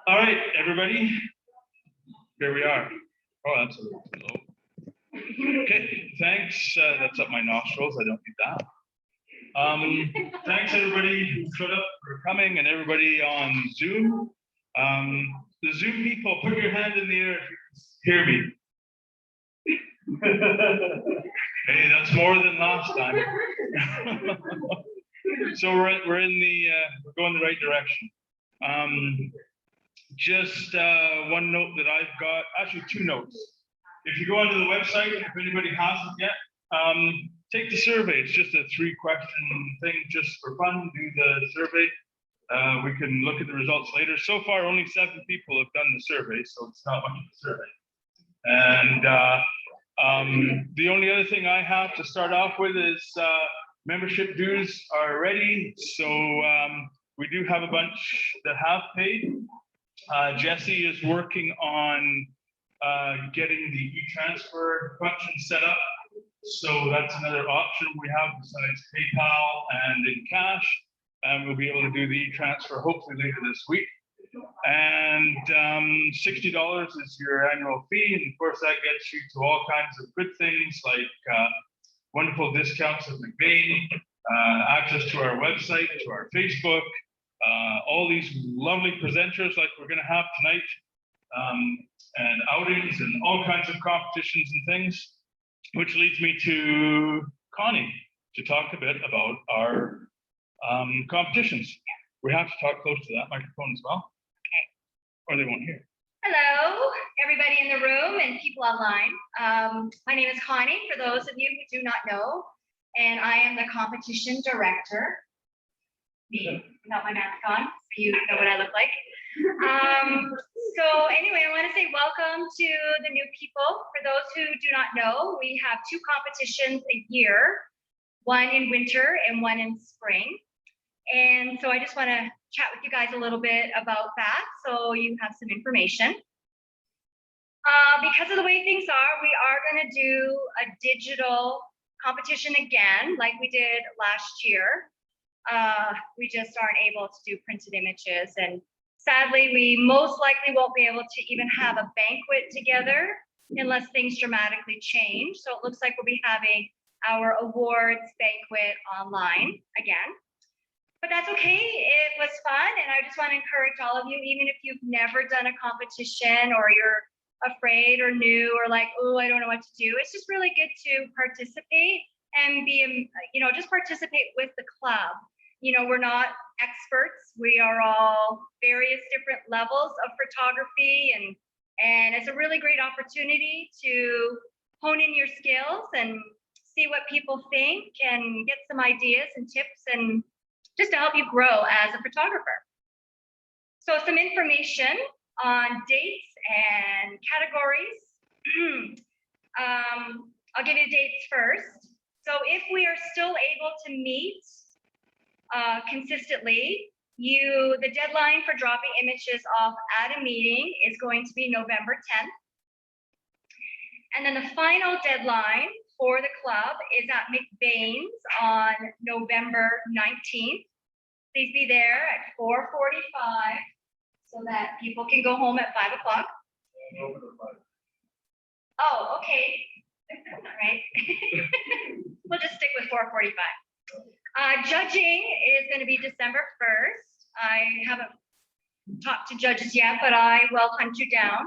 All right, everybody. Here we are. Oh, that's a little too low. Okay, thanks. That's up my nostrils. I don't need that. Thanks everybody who showed up for coming and everybody on Zoom. The Zoom people, put your hand in the air if you can hear me. Hey, that's more than last time. So we're going the right direction. Just one note that I've got, actually two notes. If you go onto the website, if anybody hasn't yet, take the survey. It's just a 3-question thing, just for fun. Do the survey. We can look at the results later. So far, only 7 people have done the survey, so it's not much of a survey. And the only other thing I have to start off with is membership dues are ready. So we do have a bunch that have paid. Jesse is working on getting the e-transfer function set up. So that's another option we have besides PayPal and in cash. And we'll be able to do the e-transfer hopefully later this week. And $60 is your annual fee. And of course, that gets you to all kinds of good things like wonderful discounts at McBain, access to our website, to our Facebook, all these lovely presenters like we're going to have tonight, and outings and all kinds of competitions and things, which leads me to Connie to talk a bit about our competitions. We have to talk close to that microphone as well. Okay. Or they won't hear. Hello, everybody in the room and people online. My name is Connie, for those of you who do not know, and I am the competition director. Me, without my mask on, so you know what I look like. So anyway, I want to say welcome to the new people. For those who do not know, we have 2 competitions a year, one in winter and one in spring. And so I just want to chat with you guys a little bit about that, so you have some information. Because of the way things are, we are going to do a digital competition again, like we did last year. We just aren't able to do printed images, and sadly, we most likely won't be able to even have a banquet together unless things dramatically change. So it looks like we'll be having our awards banquet online again. But that's okay, it was fun, and I just want to encourage all of you, even if you've never done a competition or you're afraid or new or like, oh, I don't know what to do, it's just really good to participate and be, just participate with the club. We're not experts, we are all various different levels of photography, and it's a really great opportunity to hone in your skills and see what people think and get some ideas and tips and just to help you grow as a photographer. So some information on dates and categories. I'll give you dates first. So if we are still able to meet consistently, the deadline for dropping images off at a meeting is going to be November 10th. And then the final deadline for the club is at McBain's on November 19th. Please be there at 4:45 so that people can go home at 5 o'clock. Oh, okay. All right. We'll just stick with 4:45. Judging is going to be December 1st. I haven't talked to judges yet, but I will hunt you down.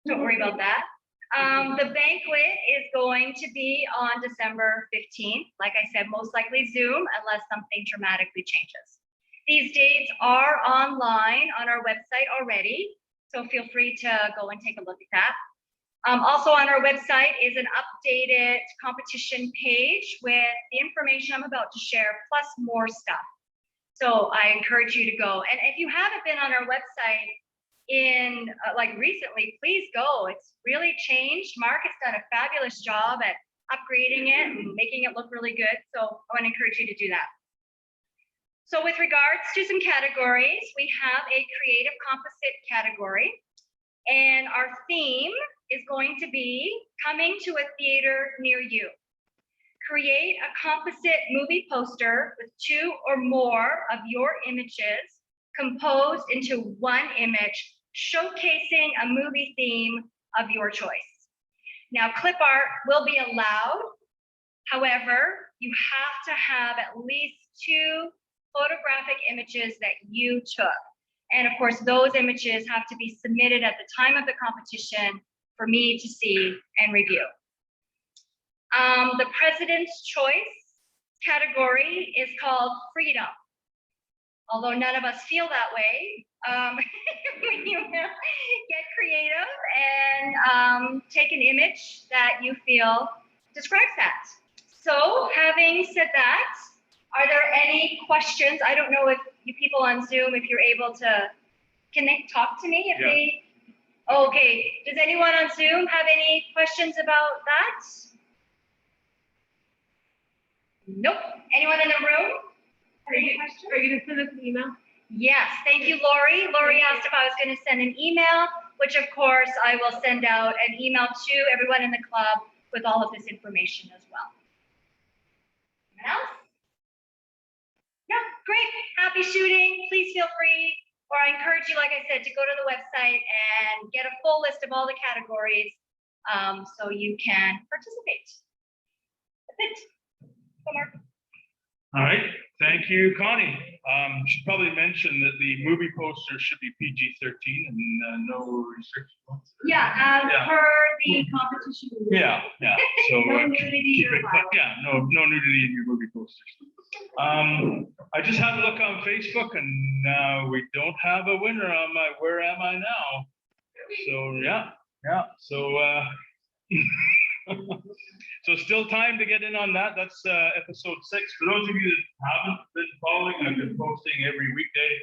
Don't worry about that. The banquet is going to be on December 15th. Like I said, most likely Zoom unless something dramatically changes. These dates are online on our website already, so feel free to go and take a look at that. Also on our website is an updated competition page with the information I'm about to share, plus more stuff. So I encourage you to go. And if you haven't been on our website in recently, please go. It's really changed. Mark has done a fabulous job at upgrading it and making it look really good. So I want to encourage you to do that. So with regards to some categories, we have a creative composite category, and our theme is going to be coming to a theater near you. Create a composite movie poster with 2 or more of your images composed into one image, showcasing a movie theme of your choice. Now, clip art will be allowed. However, you have to have at least 2 photographic images that you took. And of course, those images have to be submitted at the time of the competition for me to see and review. The President's Choice category is called Freedom. Although none of us feel that way, you will get creative and take an image that you feel describes that. So having said that, are there any questions? I don't know if you people on Zoom, if you're able to connect, talk to me. If they, okay. Does anyone on Zoom have any questions about that? Nope. Anyone in the room? Are you going to send us an email? Yes, thank you, Lori. Lori asked if I was going to send an email, which of course I will send out an email to everyone in the club with all of this information as well. Anyone else? No, great. Happy shooting. Please feel free, or I encourage you, like I said, to go to the website and get a full list of all the categories so you can participate. That's it. So, Mark. All right, thank you, Connie. Should probably mention that the movie poster should be PG-13 and no restrictions. Yeah, as per the competition. Yeah. So No nudity keep it, allowed. no nudity in your movie posters. I just had a look on Facebook and we don't have a winner on my Where Am I Now? So yeah. So so still time to get in on that. That's episode 6. For those of you that haven't been following, I've been posting every weekday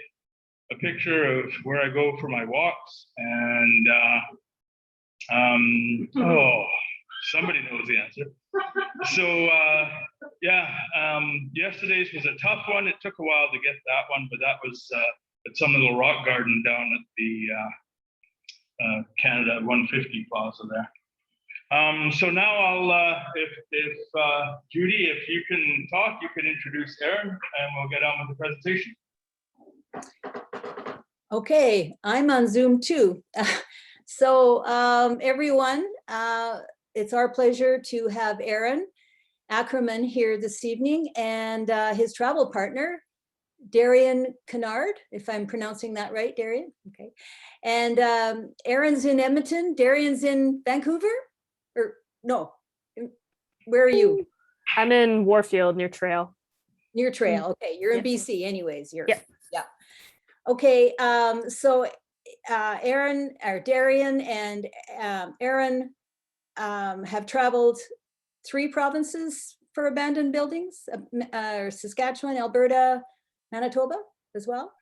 a picture of where I go for my walks. And oh, somebody knows the answer. So yesterday's was a tough one. It took a while to get that one, but that was at some little rock garden down at the Canada 150 Plaza there. So now I'll, if Judy, if you can talk, you can introduce Ehren and we'll get on with the presentation. Okay, I'm on Zoom too. So everyone, it's our pleasure to have Ehren Ackerman here this evening and his travel partner, Darian Cannard, if I'm pronouncing that right, Darian? Okay. And Ehren's in Edmonton, Darian's in Vancouver? Or no, where are you? I'm in Warfield near Trail. Near Trail, okay, you're in Yeah. BC anyways, Yeah. Okay, so Ehren, or Darian and Ehren have traveled 3 provinces for abandoned buildings, Saskatchewan, Alberta, Manitoba as well?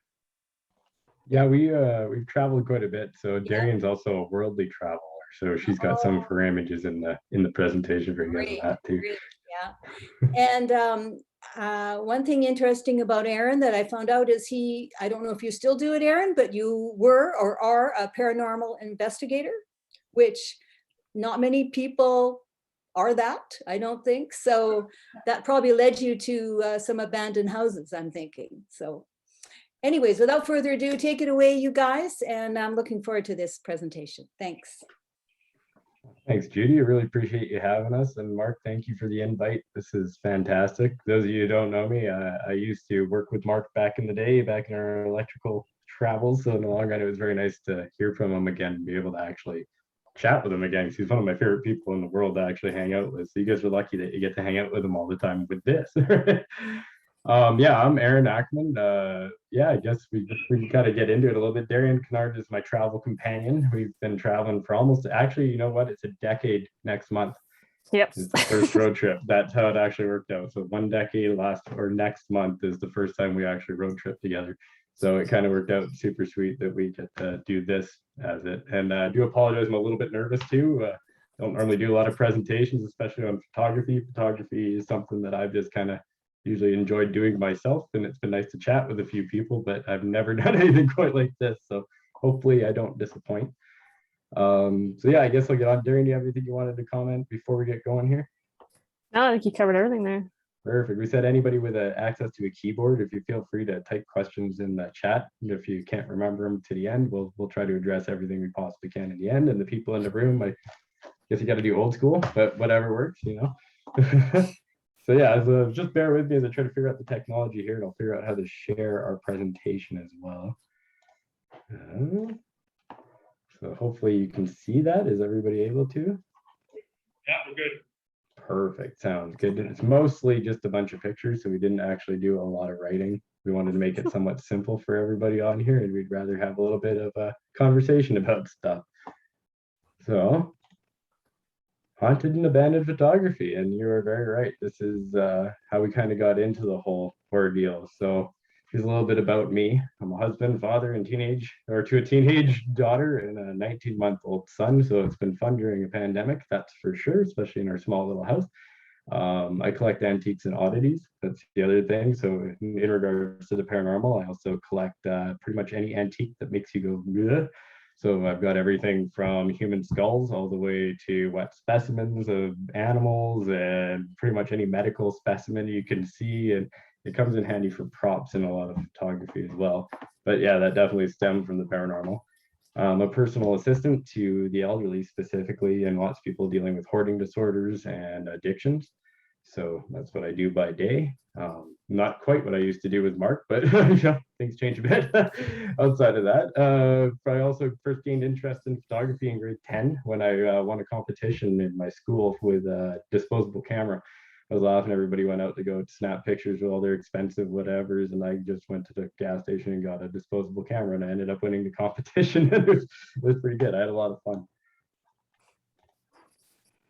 Yeah, we've traveled quite a bit. So Darian's also a worldly traveler. So she's got some of her images in the presentation for you guys on that too. Great, yeah. And one thing interesting about Ehren that I found out is I don't know if you still do it, Ehren, but you were or are a paranormal investigator, which not many people are that, I don't think. So that probably led you to some abandoned houses, I'm thinking. So anyways, without further ado, take it away, you guys. And I'm looking forward to this presentation. Thanks. Thanks, Judy. I really appreciate you having us. And Mark, thank you for the invite. This is fantastic. Those of you who don't know me, I used to work with Mark back in the day, back in our electrical travels. So in the long run, it was very nice to hear from him again, and be able to actually chat with him again. He's one of my favorite people in the world to actually hang out with. So you guys are lucky that you get to hang out with him all the time with this. Yeah, I'm Ehren Ackerman. I guess we can kind of get into it a little bit. Darian Cannard is my travel companion. We've been traveling for almost, actually, you know what? It's a decade next month. Yep. It's the first road trip. That's how it actually worked out. So 1 decade next month is the first time we actually road trip together. So it kind of worked out super sweet that we get to do this as it. And I do apologize, I'm a little bit nervous too. Don't normally do a lot of presentations, especially on photography. Photography is something that I've just kind of usually enjoyed doing myself, and it's been nice to chat with a few people, but I've never done anything quite like this. So hopefully I don't disappoint. So yeah, I guess I'll get on. Darian, do you have anything you wanted to comment before we get going here? I think you covered everything there. Perfect. We said anybody with access to a keyboard, if you feel free to type questions in the chat. And if you can't remember them to the end, we'll try to address everything we possibly can in the end. And the people in the room, I guess you got to do old school, but whatever works, you know. So yeah, so just bear with me as I try to figure out the technology here, and I'll figure out how to share our presentation as well. So hopefully you can see that. Is everybody able to? Yeah, we're good. Perfect. Sounds good. It's mostly just a bunch of pictures, so we didn't actually do a lot of writing. We wanted to make it somewhat simple for everybody on here, and we'd rather have a little bit of a conversation about stuff. So, haunted and abandoned photography, and you are very right. This is how we kind of got into the whole ordeal. So, here's a little bit about me. I'm a husband, father, and to a teenage daughter and a 19-month-old son. So it's been fun during a pandemic, that's for sure, especially in our small little house. I collect antiques and oddities. That's the other thing. So in regards to the paranormal, I also collect pretty much any antique that makes you go, bleh. So I've got everything from human skulls all the way to wet specimens of animals and pretty much any medical specimen you can see. And it comes in handy for props in a lot of photography as well. But yeah, that definitely stemmed from the paranormal. I'm a personal assistant to the elderly specifically, and lots of people dealing with hoarding disorders and addictions. So that's what I do by day. Not quite what I used to do with Mark, but things change a bit outside of that. I also first gained interest in photography in grade 10 when I won a competition in my school with a disposable camera. I was laughing. Everybody went out to go snap pictures with all their expensive whatevers, and I just went to the gas station and got a disposable camera, and I ended up winning the competition. It was pretty good. I had a lot of fun.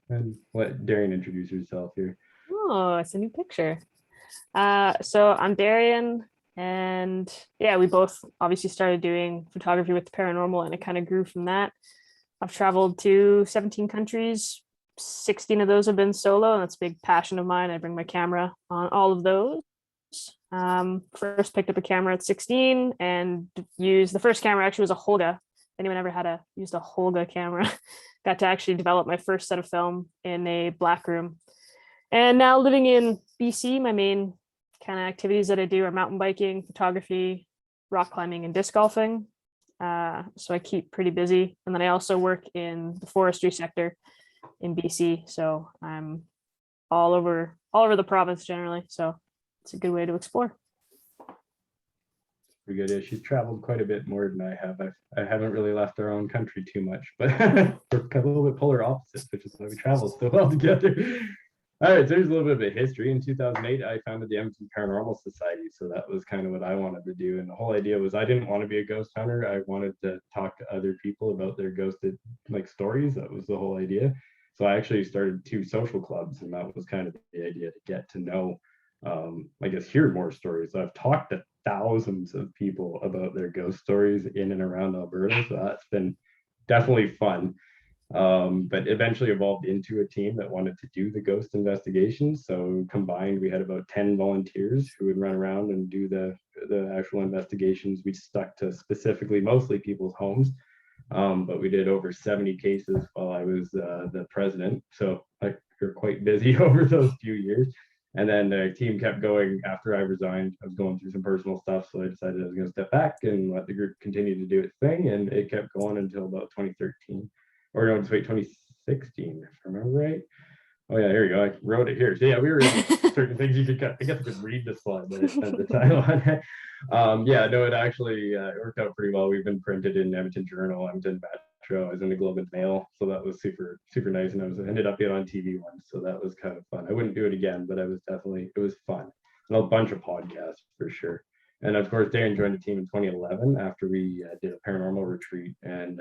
And let Darian introduce yourself here. Oh, it's a new picture. So I'm Darian, and yeah, we both obviously started doing photography with the paranormal, and it kind of grew from that. I've traveled to 17 countries. 16 of those have been solo, and that's a big passion of mine. I bring my camera on all of those. First picked up a camera at 16 and used the first camera actually was a Holga. Anyone ever used a Holga camera? Got to actually develop my first set of film in a black room. And now living in BC, my main kind of activities that I do are mountain biking, photography, rock climbing, and disc golfing. So I keep pretty busy. And then I also work in the forestry sector in BC. So I'm all over the province generally. So it's a good way to explore. Pretty good. Yeah, she's traveled quite a bit more than I have. I haven't really left our own country too much, but we're kind of a little bit polar opposites, which is why we travel so well together. All right, so here's a little bit of a history. In 2008, I founded the Edmonton Paranormal Society. So that was kind of what I wanted to do. And the whole idea was I didn't want to be a ghost hunter. I wanted to talk to other people about their ghosted stories. That was the whole idea. So I actually started 2 social clubs, and that was kind of the idea to get to know, hear more stories. So I've talked to thousands of people about their ghost stories in and around Alberta. So that's been definitely fun. But eventually evolved into a team that wanted to do the ghost investigations. So combined, we had about 10 volunteers who would run around and do the actual investigations. We stuck to specifically mostly people's homes. But we did over 70 cases while I was the president. So we're quite busy over those few years. And then the team kept going after I resigned. I was going through some personal stuff, so I decided I was going to step back and let the group continue to do its thing. And it kept going until about 2013. Or no, just wait, 2016, if I remember right. Oh yeah, here you go. I wrote it here. So yeah, we were in certain things you could cut. I guess I could read the slide that I spent the time on. Yeah, no, it actually worked out pretty well. We've been printed in Edmonton Journal, Edmonton Metro. I was in the Globe and Mail, so that was super, super nice. And I ended up being on TV once, so that was kind of fun. I wouldn't do it again, but it was fun. And a bunch of podcasts for sure. And of course, Darian joined the team in 2011 after we did a paranormal retreat, and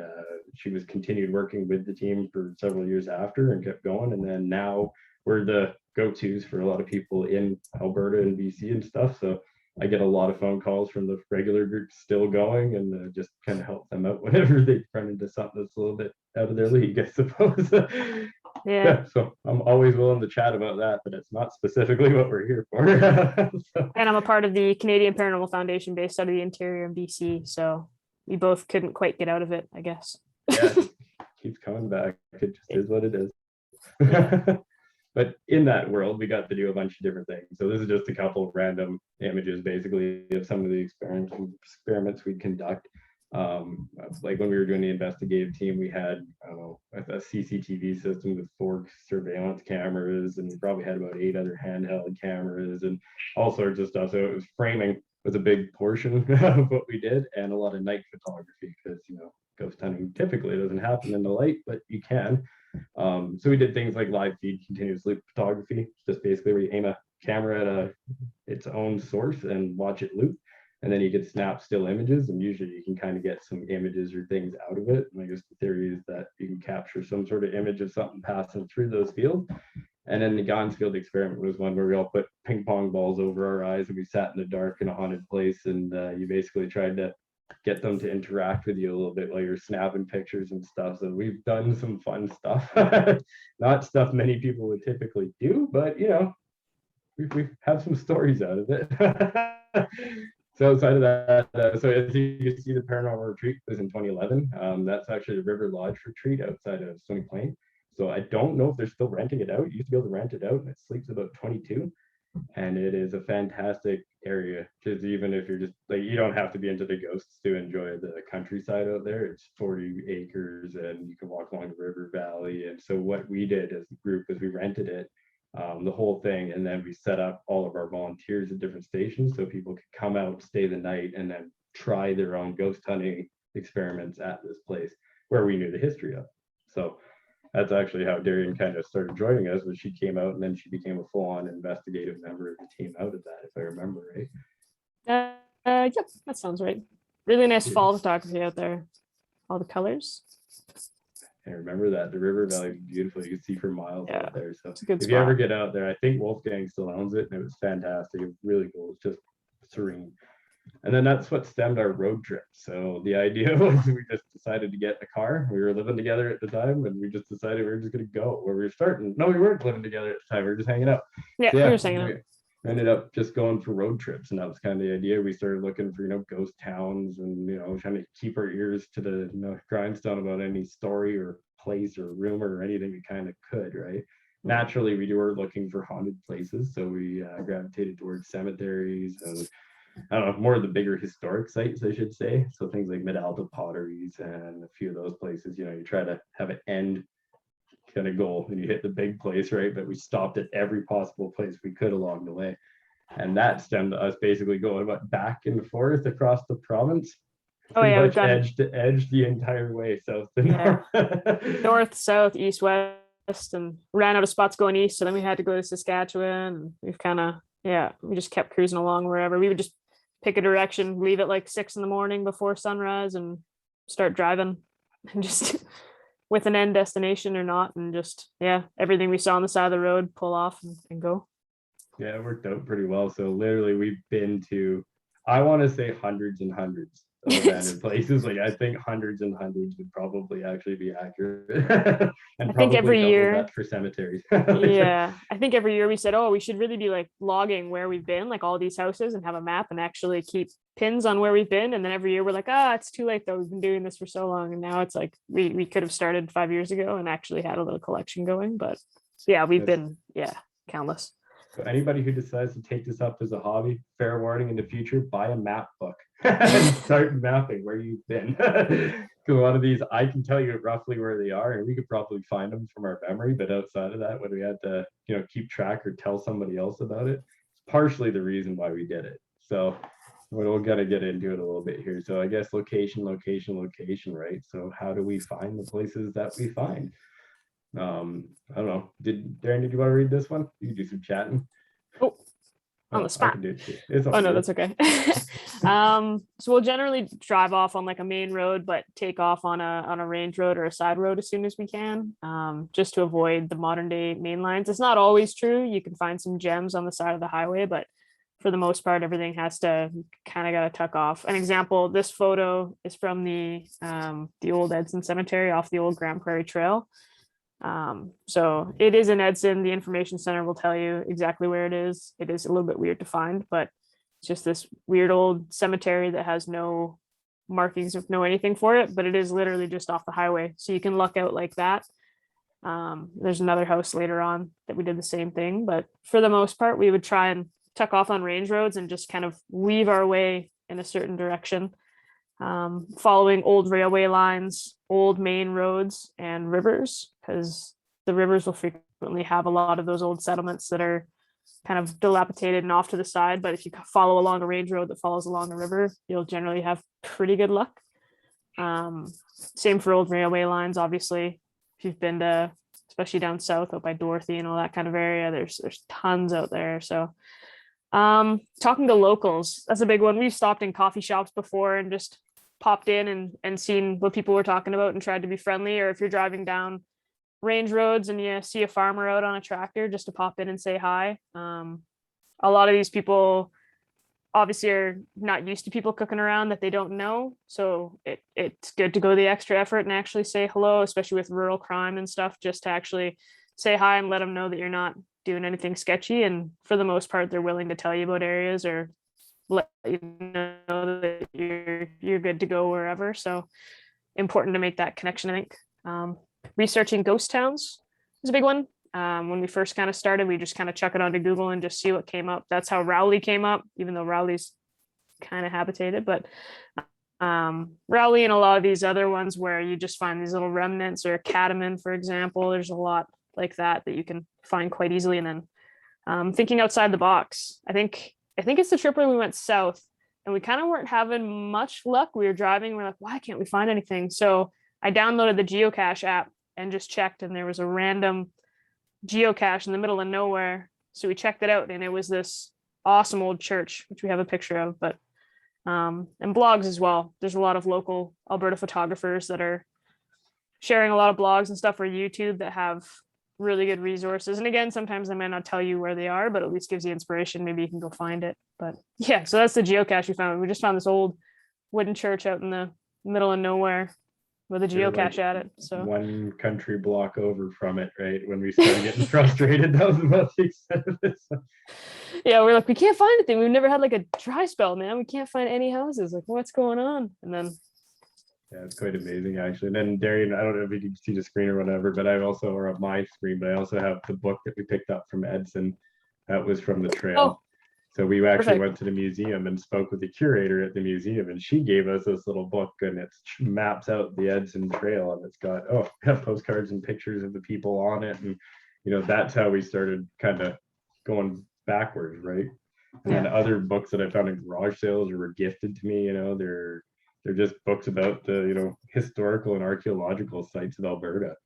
she was continued working with the team for several years after and kept going. And then now we're the go-tos for a lot of people in Alberta and BC and stuff. So I get a lot of phone calls from the regular group still going, and just kind of help them out whenever they run into something that's a little bit out of their league, I suppose. Yeah, so I'm always willing to chat about that, but it's not specifically what we're here for. So. And I'm a part of the Canadian Paranormal Foundation based out of the interior in BC. So we both couldn't quite get out of it, I guess. Yeah, it keeps coming back. It just is what it is. Yeah. But in that world, we got to do a bunch of different things. So this is just a couple of random images, basically, of some of the experiments we conduct. Like when we were doing the investigative team, we had, I don't know, a CCTV system with 4 surveillance cameras, and we probably had about 8 other handheld cameras and all sorts of stuff. So it was framing was a big portion of what we did, and a lot of night photography, because ghost hunting typically doesn't happen in the light, but you can. So we did things like live feed continuous loop photography, just basically where you aim a camera at its own source and watch it loop, and then you could snap still images, and usually you can kind of get some images or things out of it. And I guess the theory is that you can capture some sort of image of something passing through those fields. And then the Gansfield experiment was one where we all put ping pong balls over our eyes, and we sat in the dark in a haunted place, and you basically tried to get them to interact with you a little bit while you're snapping pictures and stuff. So we've done some fun stuff. Not stuff many people would typically do, but we have some stories out of it. So outside of that, so as you can see, the paranormal retreat was in 2011. That's actually the River Lodge retreat outside of Stony Plain. So I don't know if they're still renting it out. You used to be able to rent it out, and it sleeps about 22. And it is a fantastic area, because even if you're just like, you don't have to be into the ghosts to enjoy the countryside out there. It's 40 acres, and you can walk along the river valley. And so what we did as a group is we rented it, the whole thing, and then we set up all of our volunteers at different stations so people could come out, stay the night, and then try their own ghost hunting experiments at this place where we knew the history of. So that's actually how Darian kind of started joining us, was she came out, and then she became a full-on investigative member of the team out of that, if I remember right. Yep, that sounds right. Really nice fall photography out there. All the colors. I remember that the river valley is beautiful. You can see for miles out there. So it's a good if spot. you ever get out there, I think Wolfgang still owns it, and it was fantastic. It was really cool. It's just serene. And then that's what stemmed our road trip. So the idea was we just decided to get a car. We were living together at the time, and we just decided we were just going to go where we were starting. No, we weren't living together at the time. We were just hanging out. Yeah, So, we were just hanging out. We ended up just going for road trips, and that was kind of the idea. We started looking for ghost towns, and trying to keep our ears to the grindstone about any story or place or rumor or anything we kind of could, right? Naturally, we were looking for haunted places, so we gravitated towards cemeteries and I don't know, more of the bigger historic sites, I should say. So things like Mid-Alta potteries and a few of those places, you try to have an end kind of goal and you hit the big place, right? But we stopped at every possible place we could along the way. And that stemmed to us basically going about back and forth across the province. Pretty much edge to edge the entire way, south to north. North, south, east, west, and ran out of spots going east. So then we had to go to Saskatchewan. And we've kind of, we just kept cruising along wherever. We would just pick a direction, leave at like 6 a.m. before sunrise, and start driving, and just with an end destination or not, and just everything we saw on the side of the road, pull off and go. Yeah, it worked out pretty well. So literally we've been to, I want to say hundreds and hundreds of abandoned places. Like I think hundreds and hundreds would probably actually be accurate. And I think every year for cemeteries. I think every year we said, we should really be like logging where we've been, like all these houses, and have a map and actually keep pins on where we've been. And then every year we're like, it's too late though. We've been doing this for so long. And now it's like we could have started 5 years ago and actually had a little collection going. But we've been countless. So anybody who decides to take this up as a hobby, fair warning in the future, buy a map book. Start mapping where you've been. Because a lot of these, I can tell you roughly where they are, and we could probably find them from our memory. But outside of that, when we had to, keep track or tell somebody else about it, it's partially the reason why we did it. So we're gonna get into it a little bit here. So I guess location, right? So how do we find the places that we find? I don't know. Darian, did you want to read this one? You can do some chatting. On the spot. No, that's okay. So we'll generally drive off on like a main road, but take off on a range road or a side road as soon as we can, just to avoid the modern day main lines. It's not always true. You can find some gems on the side of the highway, but for the most part, everything has to kind of got to tuck off. An example, this photo is from the old Edson Cemetery off the old Grand Prairie Trail. So it is in Edson. The information center will tell you exactly where it is. It is a little bit weird to find, but it's just this weird old cemetery that has no markings, no anything for it, but it is literally just off the highway. So you can luck out like that. There's another house later on that we did the same thing, but for the most part, we would try and tuck off on range roads and just kind of weave our way in a certain direction, following old railway lines, old main roads, and rivers, because the rivers will frequently have a lot of those old settlements that are kind of dilapidated and off to the side. But if you follow along a range road that follows along a river, you'll generally have pretty good luck. Same for old railway lines, obviously. If you've been to, especially down south, out by Dorothy and all that kind of area, there's tons out there. So talking to locals, that's a big one. We've stopped in coffee shops before and just popped in and seen what people were talking about and tried to be friendly. Or if you're driving down range roads and you see a farmer out on a tractor, just to pop in and say hi. A lot of these people obviously are not used to people cooking around that they don't know. So it's good to go the extra effort and actually say hello, especially with rural crime and stuff, just to actually say hi and let them know that you're not doing anything sketchy. And for the most part, they're willing to tell you about areas or let you know that you're good to go wherever. So important to make that connection, I think. Researching ghost towns is a big one. When we first kind of started, we just kind of chuck it onto Google and just see what came up. That's how Rowley came up, even though Rowley's kind of habitated. But Rowley and a lot of these other ones where you just find these little remnants, or Catamount, for example, there's a lot like that you can find quite easily. And then thinking outside the box. I think it's the trip where we went south and we kind of weren't having much luck. We were driving, we're like, why can't we find anything? So I downloaded the geocache app and just checked, and there was a random geocache in the middle of nowhere. So we checked it out, and it was this awesome old church, which we have a picture of, but and blogs as well. There's a lot of local Alberta photographers that are sharing a lot of blogs and stuff, or YouTube, that have really good resources. And again, sometimes I might not tell you where they are, but at least gives you inspiration. Maybe you can go find it. But yeah, so that's the geocache we found. We just found this old wooden church out in the middle of nowhere with a geocache at it. So one country block over from it, right? When we started getting frustrated, that was about the extent of this. Yeah, we're like, we can't find anything. We've never had like a dry spell, man. We can't find any houses. Like, what's going on? And then yeah, it's quite amazing actually. And then Darian, I don't know if you can see the screen or whatever, but I also, or on my screen, but I also have the book that we picked up from Edson. That was from the trail. Oh, so we actually perfect. went to the museum and spoke with the curator at the museum, and she gave us this little book, and it maps out the Edson Trail, and it's got postcards and pictures of the people on it, and that's how we started kind of going backwards, right? And then other books that I found in garage sales or were gifted to me, they're just books about the historical and archaeological sites of Alberta.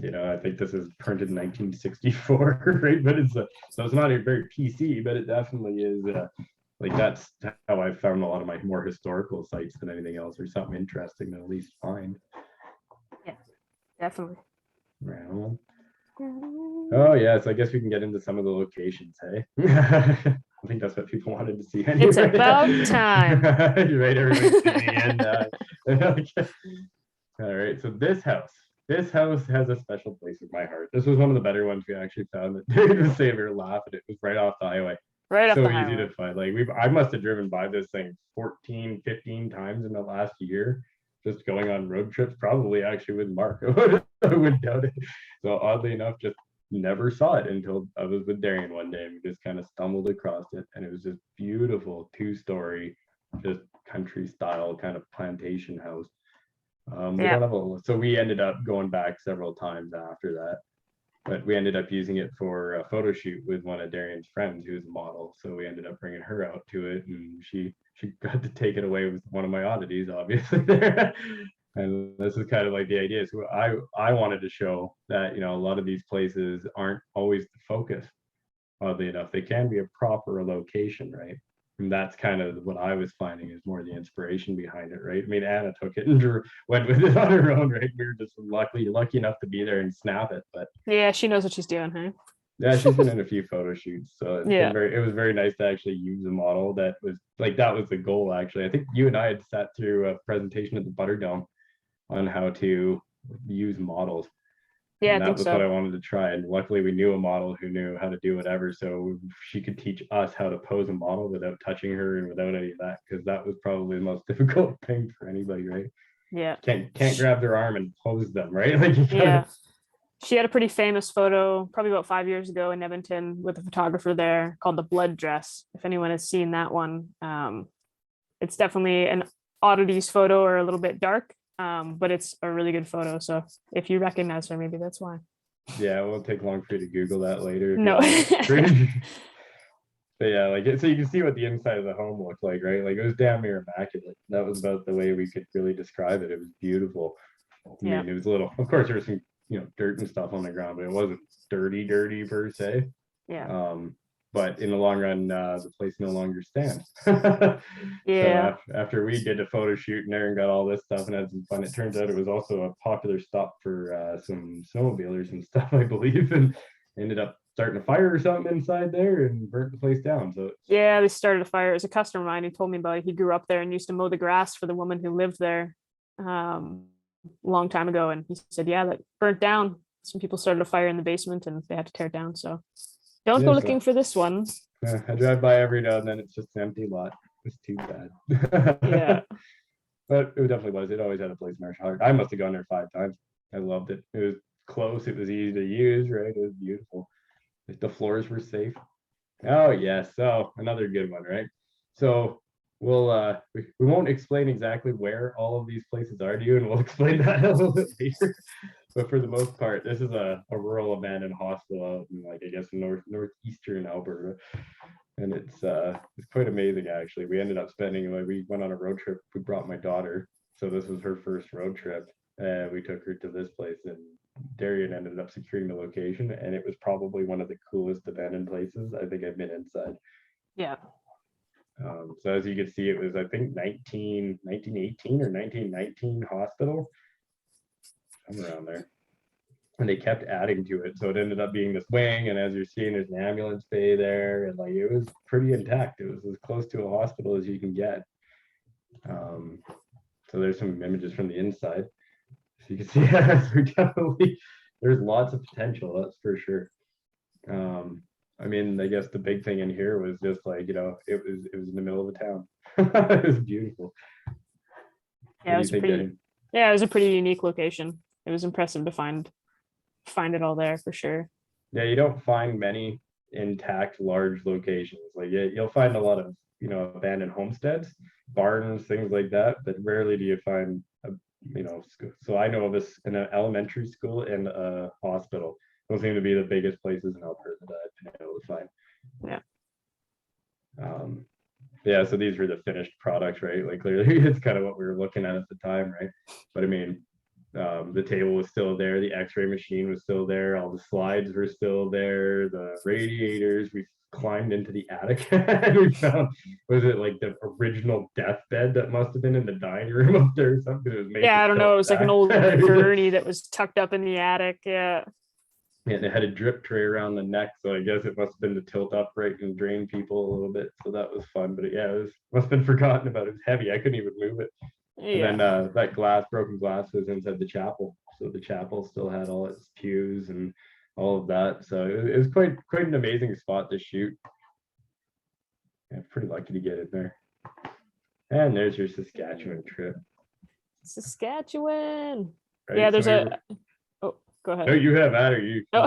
I think this is printed in 1964, right? But so it's not a very PC, but it definitely is like that's how I found a lot of my more historical sites than anything else, or something interesting to at least find. Yeah, definitely. Right. Oh yes, I guess we can get into some of the locations, hey? I think that's what people wanted to see anyway. It's about time. You're right, everybody's tuning in. Okay. All right, so this house has a special place in my heart. This was one of the better ones we actually found. That to say we were laughing, it was right off the highway. Right off so the easy highway. to find. Like I must have driven by this thing 14, 15 times in the last year, just going on road trips, probably actually with Mark. I would doubt it. So oddly enough, just never saw it until I was with Darian one day, and we just kind of stumbled across it, and it was this beautiful 2-story, just country style kind of plantation house. We don't have so we ended up going back several times after that, but we ended up using it for a photo shoot with one of Darian's friends who was a model. So we ended up bringing her out to it, and she got to take it away with one of my oddities, obviously. And this is kind of like the idea. So I wanted to show that a lot of these places aren't always the focus. Oddly enough, they can be a proper location, right? And that's kind of what I was finding is more the inspiration behind it, right? I mean, Anna took it and went with it on her own, right? We were just lucky enough to be there and snap it, but yeah, she knows what she's doing, huh? yeah, she's been in a few photo shoots, so it was very nice to actually use a model that was the goal. Actually, I think you and I had sat through a presentation at the Butterdome on how to use models. Yeah, and I that think was so. what I wanted to try. And luckily we knew a model who knew how to do whatever. So she could teach us how to pose a model without touching her and without any of that, because that was probably the most difficult thing for anybody, right? Yeah. Can't grab their arm and pose them, right? Like you gotta, Yeah. she had a pretty famous photo probably about 5 years ago in Edmonton with a photographer there called The Blood Dress. If anyone has seen that one, it's definitely an oddities photo or a little bit dark, but it's a really good photo. So if you recognize her, maybe that's why. Yeah, it won't take long for you to Google that later. No. But yeah, like so you can see what the inside of the home looked like, right? Like it was damn near immaculate. That was about the way we could really describe it. It was beautiful. I Yeah. mean, it was a little, of course, there was some, dirt and stuff on the ground, but it wasn't dirty per se. Yeah. But in the long run, the place no longer stands. So Yeah. after we did a photo shoot and Aaron got all this stuff and had some fun, it turns out it was also a popular stop for some snowmobilers and stuff, I believe, and ended up starting a fire or something inside there and burnt the place down. So Yeah, they started a fire. It was a customer of mine who told me about it. He grew up there and used to mow the grass for the woman who lived there a long time ago. And he said, yeah, that burnt down. Some people started a fire in the basement and they had to tear it down. So don't go Yeah, looking for this one. I drive by every now and then. It's just an empty lot. It's too bad. Yeah. But it definitely was. It always had a place in our heart. I must have gone there 5 times. I loved it. It was close. It was easy to use, right? It was beautiful. The floors were safe. Oh yes. So another good one, right? So we'll we won't explain exactly where all of these places are to you, and we'll explain that a little bit later. But for the most part, this is a rural abandoned hospital out in, like, I guess, northeastern Alberta. And it's quite amazing, actually. We ended up spending, like, we went on a road trip. We brought my daughter. So this was her first road trip. And we took her to this place, and Darian ended up securing the location. And it was probably one of the coolest abandoned places I think I've been inside. Yeah. So as you can see, it was, I think, 1918 or 1919 hospital. Around there, and they kept adding to it, so it ended up being this wing, and as you're seeing, there's an ambulance bay there, and like it was pretty intact. It was as close to a hospital as you can get. So there's some images from the inside, so you can see there's lots of potential, that's for sure. I mean, I guess the big thing in here was just like, it was in the middle of the town. It was beautiful. Yeah, it was a pretty unique location. It was impressive to find it all there for sure. Yeah, you don't find many intact large locations. Like you'll find a lot of abandoned homesteads, barns, things like that, but rarely do you find so I know of an elementary school and a hospital. Those seem to be the biggest places in Alberta that I've been able to find. Yeah. So these were the finished products, right? Like clearly it's kind of what we were looking at the time, right? But I mean, the table was still there, the x-ray machine was still there, all the slides were still there, the radiators. We climbed into the attic and we found, was it like the original deathbed that must have been in the dining room up there or something? It was made I don't know, it was like an old gurney that was tucked up in the attic. Yeah, and it had a drip tray around the neck, so I guess it must have been to tilt upright and drain people a little bit, so that was fun. But yeah, it must have been forgotten about. It was heavy, I couldn't even move it. And then that broken glass was inside the chapel. So the chapel still had all its pews and all of that. So it was quite an amazing spot to shoot. Yeah, pretty lucky to get in there. And there's your Saskatchewan trip. Saskatchewan. Right? Yeah, there's go ahead. No, you have that, or you. Oh,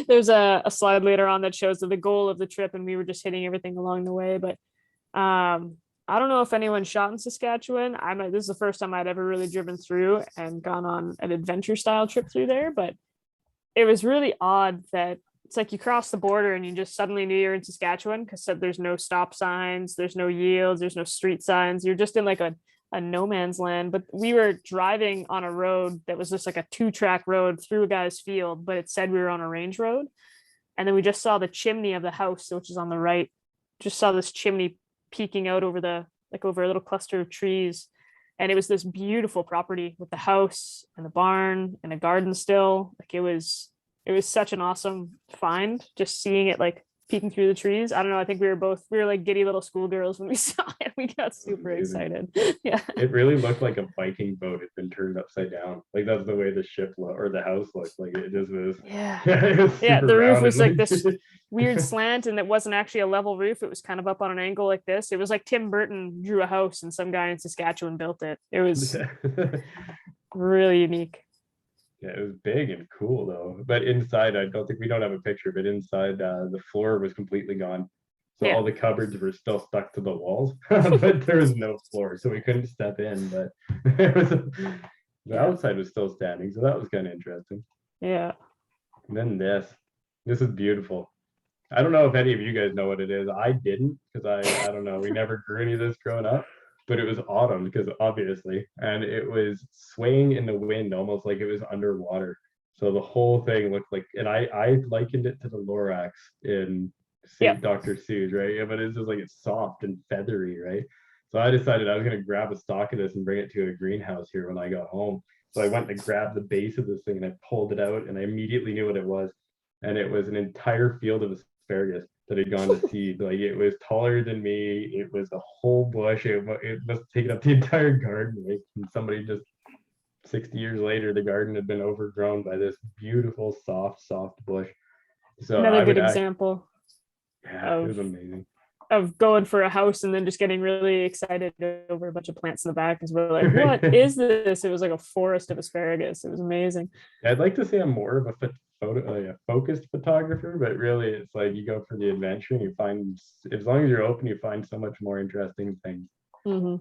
there's a slide later on that shows the goal of the trip, and we were just hitting everything along the way. But I don't know if anyone shot in Saskatchewan. This is the first time I'd ever really driven through and gone on an adventure style trip through there, but it was really odd that it's like you cross the border and you just suddenly knew you're in Saskatchewan because there's no stop signs, there's no yields, there's no street signs. You're just in like a no man's land. But we were driving on a road that was just like a 2-track road through a guy's field, but it said we were on a range road. And then we just saw the chimney of the house, which is on the right. Just saw this chimney peeking out over over a little cluster of trees, and it was this beautiful property with the house and the barn and a garden still. Like it was such an awesome find, just seeing it like peeking through the trees. I don't know, I think we were like giddy little schoolgirls when we saw it. We got super excited. Yeah, it really looked like a Viking boat had been turned upside down. Like that's the way the ship or the house looked. Like it just was. Yeah. Yeah, the roof was like this weird slant, and it wasn't actually a level roof. It was kind of up on an angle like this. It was like Tim Burton drew a house and some guy in Saskatchewan built it. It was really unique. Yeah, it was big and cool though. But inside, I don't think we don't have a picture, but inside the floor was completely gone. So Yeah. all the cupboards were still stuck to the walls, but there was no floor, so we couldn't step in. But it was the Yeah. outside was still standing, so that was kind of interesting. Yeah. And then this is beautiful. I don't know if any of you guys know what it is. I didn't because I don't know. We never grew any of this growing up, but it was autumn because obviously, and it was swaying in the wind almost like it was underwater. So the whole thing looked like, and I likened it to the Lorax in Yep. Dr. Seuss, right? Yeah, but it's just like it's soft and feathery, right? So I decided I was gonna grab a stalk of this and bring it to a greenhouse here when I got home. So I went to grab the base of this thing and I pulled it out and I immediately knew what it was. And it was an entire field of asparagus that had gone to seed. Like it was taller than me. It was a whole bush. It must have taken up the entire garden. Right? And somebody just 60 years later, the garden had been overgrown by this beautiful, soft bush. So Another I good would example yeah, it of was amazing. of going for a house and then just getting really excited over a bunch of plants in the back because we're like, what is this? It was like a forest of asparagus. It was amazing. I'd like to say I'm more of a photo, a focused photographer, but really it's like you go for the adventure and you find, as long as you're open, you find so much more interesting things. Hmm.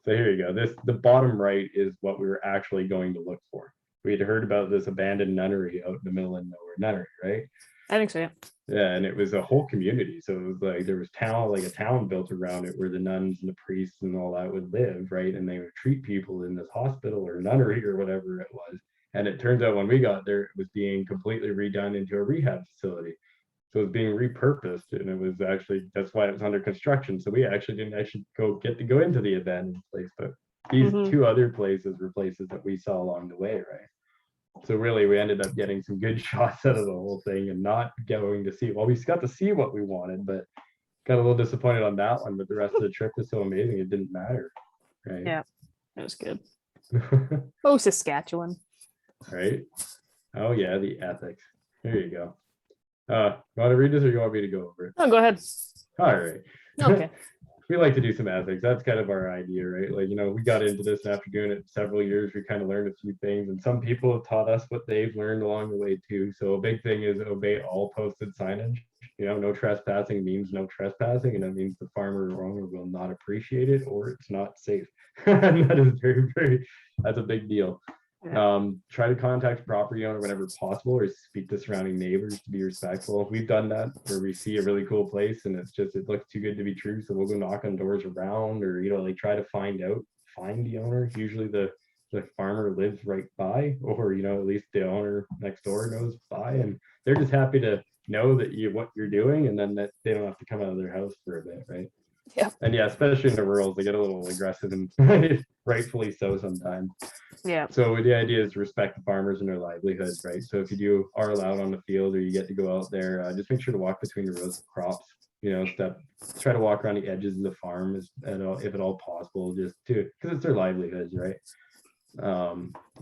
So here you go. The bottom right is what we were actually going to look for. We had heard about this abandoned nunnery out in the middle of nowhere, nunnery, right? I think so, yeah. Yeah, and it was a whole community. So it was like there was like a town built around it where the nuns and the priests and all that would live, right? And they would treat people in this hospital or nunnery or whatever it was. And it turns out when we got there, it was being completely redone into a rehab facility. So it was being repurposed, and it was actually that's why it was under construction. So we actually didn't get to go into the abandoned place, but these Mhm. two other places were places that we saw along the way, right? So really, we ended up getting some good shots out of the whole thing, and not going to see. Well, we got to see what we wanted, but got a little disappointed on that one. But the rest of the trip was so amazing, it didn't matter, right? Yeah, it was good. Oh, Saskatchewan. Right? Oh yeah, the ethics. Here you go. You want to read this, or you want me to go over it? Oh, go ahead. All right. Okay. We like to do some ethics. That's kind of our idea, right? Like, we got into this after doing it several years. We kind of learned a few things, and some people have taught us what they've learned along the way too. So a big thing is obey all posted signage. No trespassing means no trespassing, and that means the farmer or owner will not appreciate it or it's not safe. And that is that's a big deal. Try to contact the property owner whenever possible or speak to surrounding neighbors to be respectful. We've done that where we see a really cool place and it looks too good to be true. So we'll go knock on doors around or, like try to find the owner. Usually the farmer lives right by, or, at least the owner next door knows by, and they're just happy to know that what you're doing, and then that they don't have to come out of their house for a bit, right? Yeah. And yeah, especially in the rural, they get a little aggressive and rightfully so sometimes. Yeah. So the idea is to respect the farmers and their livelihoods, right? So if you are allowed on the field or you get to go out there, just make sure to walk between the rows of crops. Try to walk around the edges of the farm if at all possible, just because it's their livelihoods, right?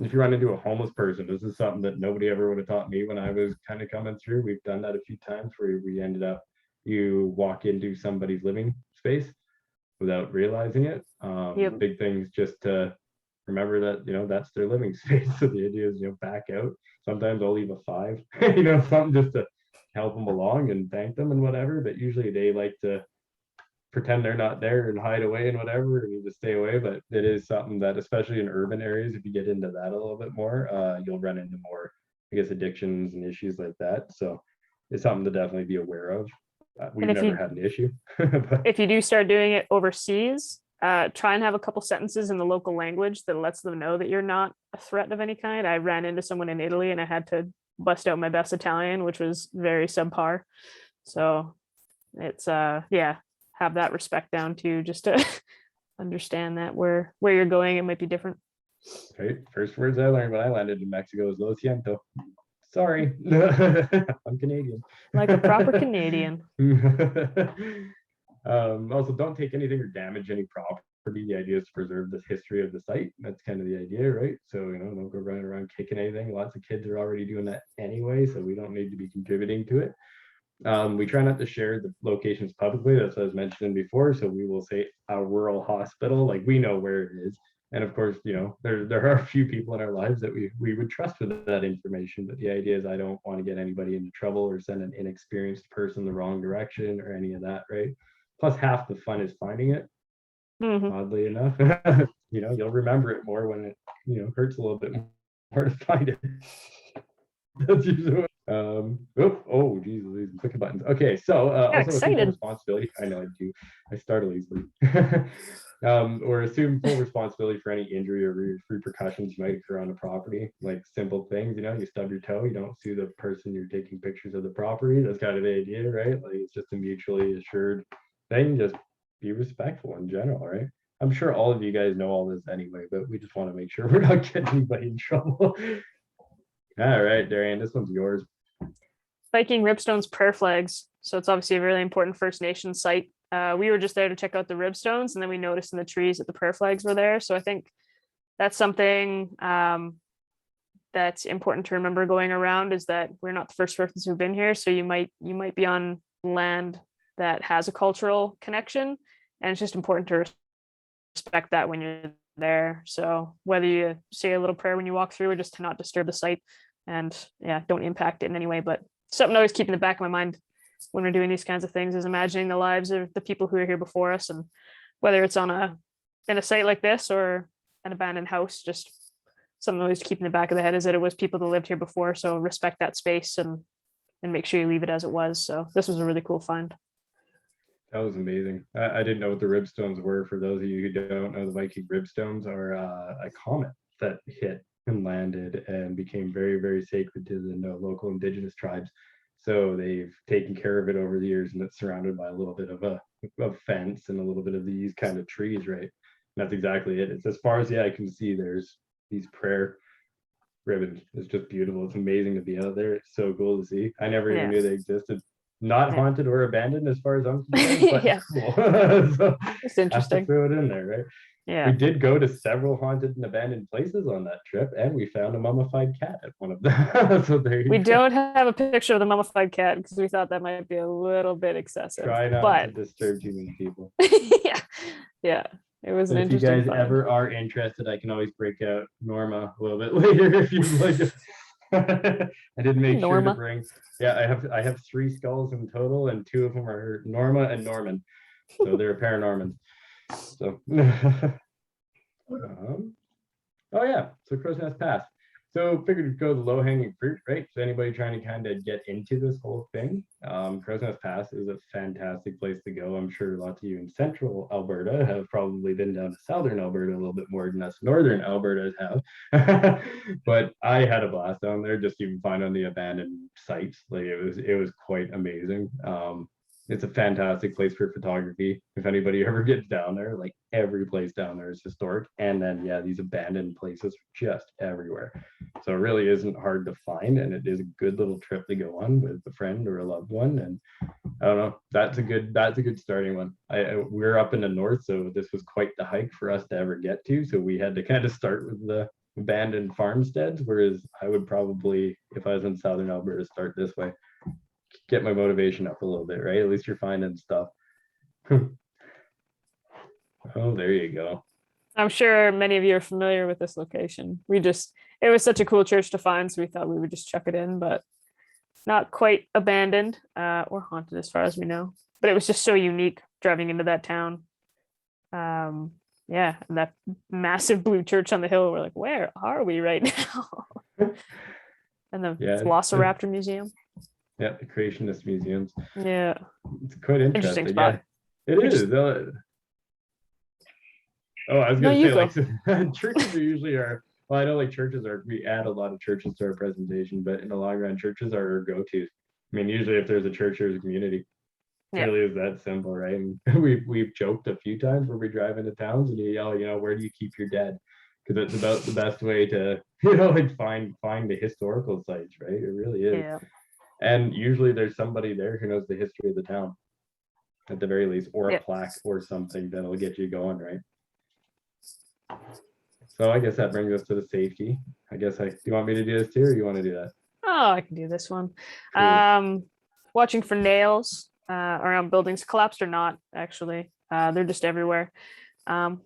If you run into a homeless person, this is something that nobody ever would have taught me when I was kind of coming through. We've done that a few times where we ended up, you walk into somebody's living space without realizing it. Yep. Big things just to remember that, that's their living space. So the idea is, back out. Sometimes I'll leave a 5, something just to help them along and thank them and whatever. But usually they like to pretend they're not there and hide away and whatever, and you just stay away. But it is something that, especially in urban areas, if you get into that a little bit more, you'll run into more, I guess, addictions and issues like that. So it's something to definitely be aware of. We've never had an issue. But If you do start doing it overseas, try and have a couple sentences in the local language that lets them know that you're not a threat of any kind. I ran into someone in Italy and I had to bust out my best Italian, which was very subpar. So it's have that respect down too, just to understand that where you're going, it might be different. right, first words I learned when I landed in Mexico was "Lo siento." Sorry, I'm Canadian. Like a proper Canadian. Also, don't take anything or damage any property. The idea is to preserve the history of the site. That's kind of the idea, right? So, don't go running around kicking anything. Lots of kids are already doing that anyway, so we don't need to be contributing to it. We try not to share the locations publicly. That's what I was mentioning before. So we will say a rural hospital, like we know where it is. And of course, there are a few people in our lives that we would trust with that information. But the idea is I don't want to get anybody into trouble or send an inexperienced person the wrong direction or any of that, right? Plus, half the fun is finding it. Mhm. Oddly enough, you'll remember it more when it hurts a little bit more to find it. That's usually oh geez, these clicking buttons. Okay, so Yeah, also assume full excited. responsibility. I know I do. I startle easily. Or assume full responsibility for any injury or repercussions might occur on the property. Like simple things, you stub your toe, you don't sue the person you're taking pictures of the property. That's kind of the idea, right? Like it's just a mutually assured thing. Just be respectful in general, right? I'm sure all of you guys know all this anyway, but we just want to make sure we're not getting anybody in trouble. All right, Darian, this one's yours. Viking Ribstones prayer flags. So it's obviously a really important First Nation site. We were just there to check out the ribstones, and then we noticed in the trees that the prayer flags were there. So I think that's something that's important to remember going around, is that we're not the first persons who've been here. So you might be on land that has a cultural connection, and it's just important to respect that when you're there. So whether you say a little prayer when you walk through or just to not disturb the site, and yeah, don't impact it in any way. But something I always keep in the back of my mind when we're doing these kinds of things is imagining the lives of the people who are here before us, and whether it's in a site like this or an abandoned house, just something I always keep in the back of the head is that it was people that lived here before. So respect that space and make sure you leave it as it was. So this was a really cool find. That was amazing. I didn't know what the ribstones were. For those of you who don't know, the Viking ribstones are a comet that hit and landed and became very, very sacred to the local indigenous tribes. So they've taken care of it over the years, and it's surrounded by a little bit of a fence and a little bit of these kind of trees, right? And that's exactly it. It's as far as the eye can see, there's these prayer ribbons. It's just beautiful. It's amazing to be out there. It's so cool to see. I never even knew they existed. Not haunted or abandoned as far as I'm concerned, but cool. So it's interesting. Have to throw it in there, right? Yeah. We did go to several haunted and abandoned places on that trip, and we found a mummified cat at one of them. So there you we go. Don't have a picture of the mummified cat because we thought that might be a little bit excessive. Try not to disturb too many people. yeah. It was an If you interesting guys find. ever are interested, I can always break out Norma a little bit later if you'd like. I did make sure to bring. Yeah, I have 3 skulls in total, and 2 of them are Norma and Norman, so they're paranormans. So, oh yeah, so Crow's Nest Pass. So figured we'd go the low hanging fruit, right? So anybody trying to kind of get into this whole thing, Crow's Nest Pass is a fantastic place to go. I'm sure lots of you in central Alberta have probably been down to southern Alberta a little bit more than us northern Albertas have. But I had a blast down there, just even finding the abandoned sites. Like it was quite amazing. It's a fantastic place for photography. If anybody ever gets down there, like every place down there is historic. And then, yeah, these abandoned places are just everywhere. So it really isn't hard to find. And it is a good little trip to go on with a friend or a loved one. And I don't know, that's a good starting one. We're up in the north, so this was quite the hike for us to ever get to. So we had to kind of start with the abandoned farmsteads, whereas I would probably, if I was in southern Alberta, start this way. Get my motivation up a little bit, right? At least you're finding stuff. Oh, there you go. I'm sure many of you are familiar with this location. It was such a cool church to find, so we thought we would just chuck it in, but not quite abandoned or haunted as far as we know. But it was just so unique driving into that town. And that massive blue church on the hill. We're like, where are we right now? And the Velociraptor Museum. Yeah, the Creationist Museums. Yeah. It's quite interesting. Spot. Yeah, it is. I was going to say, like, churches are usually well, I know like churches we add a lot of churches to our presentation, but in the long run, churches are our go-tos. I mean, usually if there's a church, there's a community. It really is that simple, right? And we've joked a few times where we drive into towns and you yell, where do you keep your dead? Because it's about the best way to, like find the historical sites, right? It really is. Yeah. And usually there's somebody there who knows the history of the town, at the very least, or a plaque or something that'll get you going, right? So I guess that brings us to the safety. I guess do you want me to do this too, or you want to do that? Oh, I can do this one. Cool. Watching for nails around buildings, collapsed or not, actually. They're just everywhere.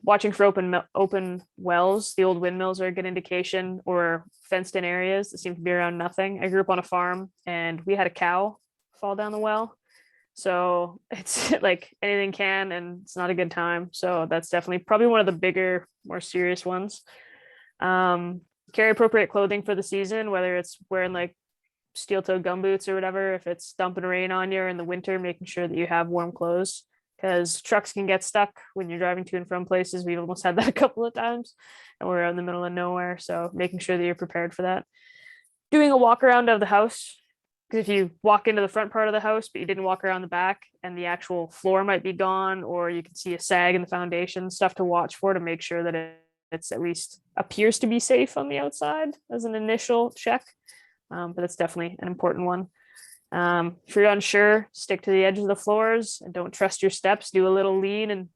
Watching for open wells. The old windmills are a good indication, or fenced in areas that seem to be around nothing. I grew up on a farm and we had a cow fall down the well. So it's like anything can, and it's not a good time. So that's definitely probably one of the bigger, more serious ones. Carry appropriate clothing for the season, whether it's wearing like steel-toed gumboots or whatever. If it's dumping rain on you in the winter, making sure that you have warm clothes, because trucks can get stuck when you're driving to and from places. We've almost had that a couple of times, and we're out in the middle of nowhere. So making sure that you're prepared for that. Doing a walk around of the house, because if you walk into the front part of the house, but you didn't walk around the back, and the actual floor might be gone, or you can see a sag in the foundation, stuff to watch for to make sure that it's at least appears to be safe on the outside as an initial check. But it's definitely an important one. If you're unsure, stick to the edge of the floors and don't trust your steps. Do a little lean and,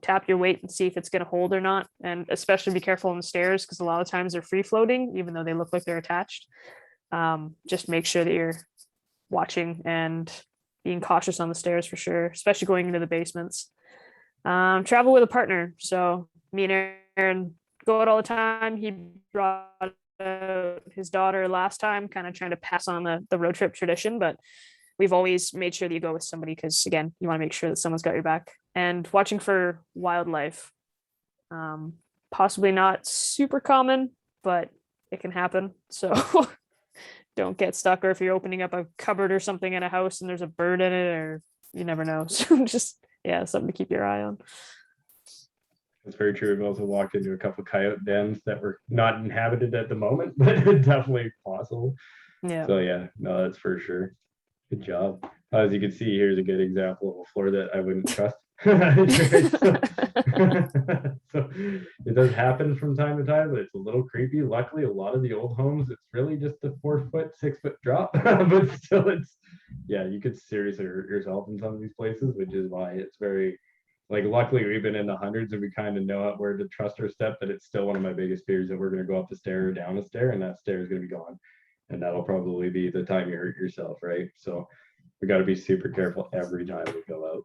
tap your weight and see if it's going to hold or not. And especially be careful on the stairs, because a lot of times they're free floating, even though they look like they're attached. Just make sure that you're watching and being cautious on the stairs for sure, especially going into the basements. Travel with a partner. So me and Aaron go out all the time. He brought his daughter last time, kind of trying to pass on the road trip tradition, but we've always made sure that you go with somebody, because again, you want to make sure that someone's got your back. And watching for wildlife, possibly not super common, but it can happen. So don't get stuck, or if you're opening up a cupboard or something in a house and there's a bird in it, or you never know. So just, something to keep your eye on. That's very true. We've also walked into a couple of coyote dens that were not inhabited at the moment, but definitely possible. Yeah. So no, that's for sure. Good job. As you can see, here's a good example of a floor that I wouldn't trust. So it does happen from time to time, but it's a little creepy. Luckily, a lot of the old homes, it's really just a 4 foot, 6 foot drop, but still you could seriously hurt yourself in some of these places, which is why it's very, luckily we've been in the hundreds and we kind of know where to trust our step, but it's still one of my biggest fears that we're going to go up the stair or down a stair, and that stair is going to be gone. And that'll probably be the time you hurt yourself, right? So we got to be super careful every time we go out.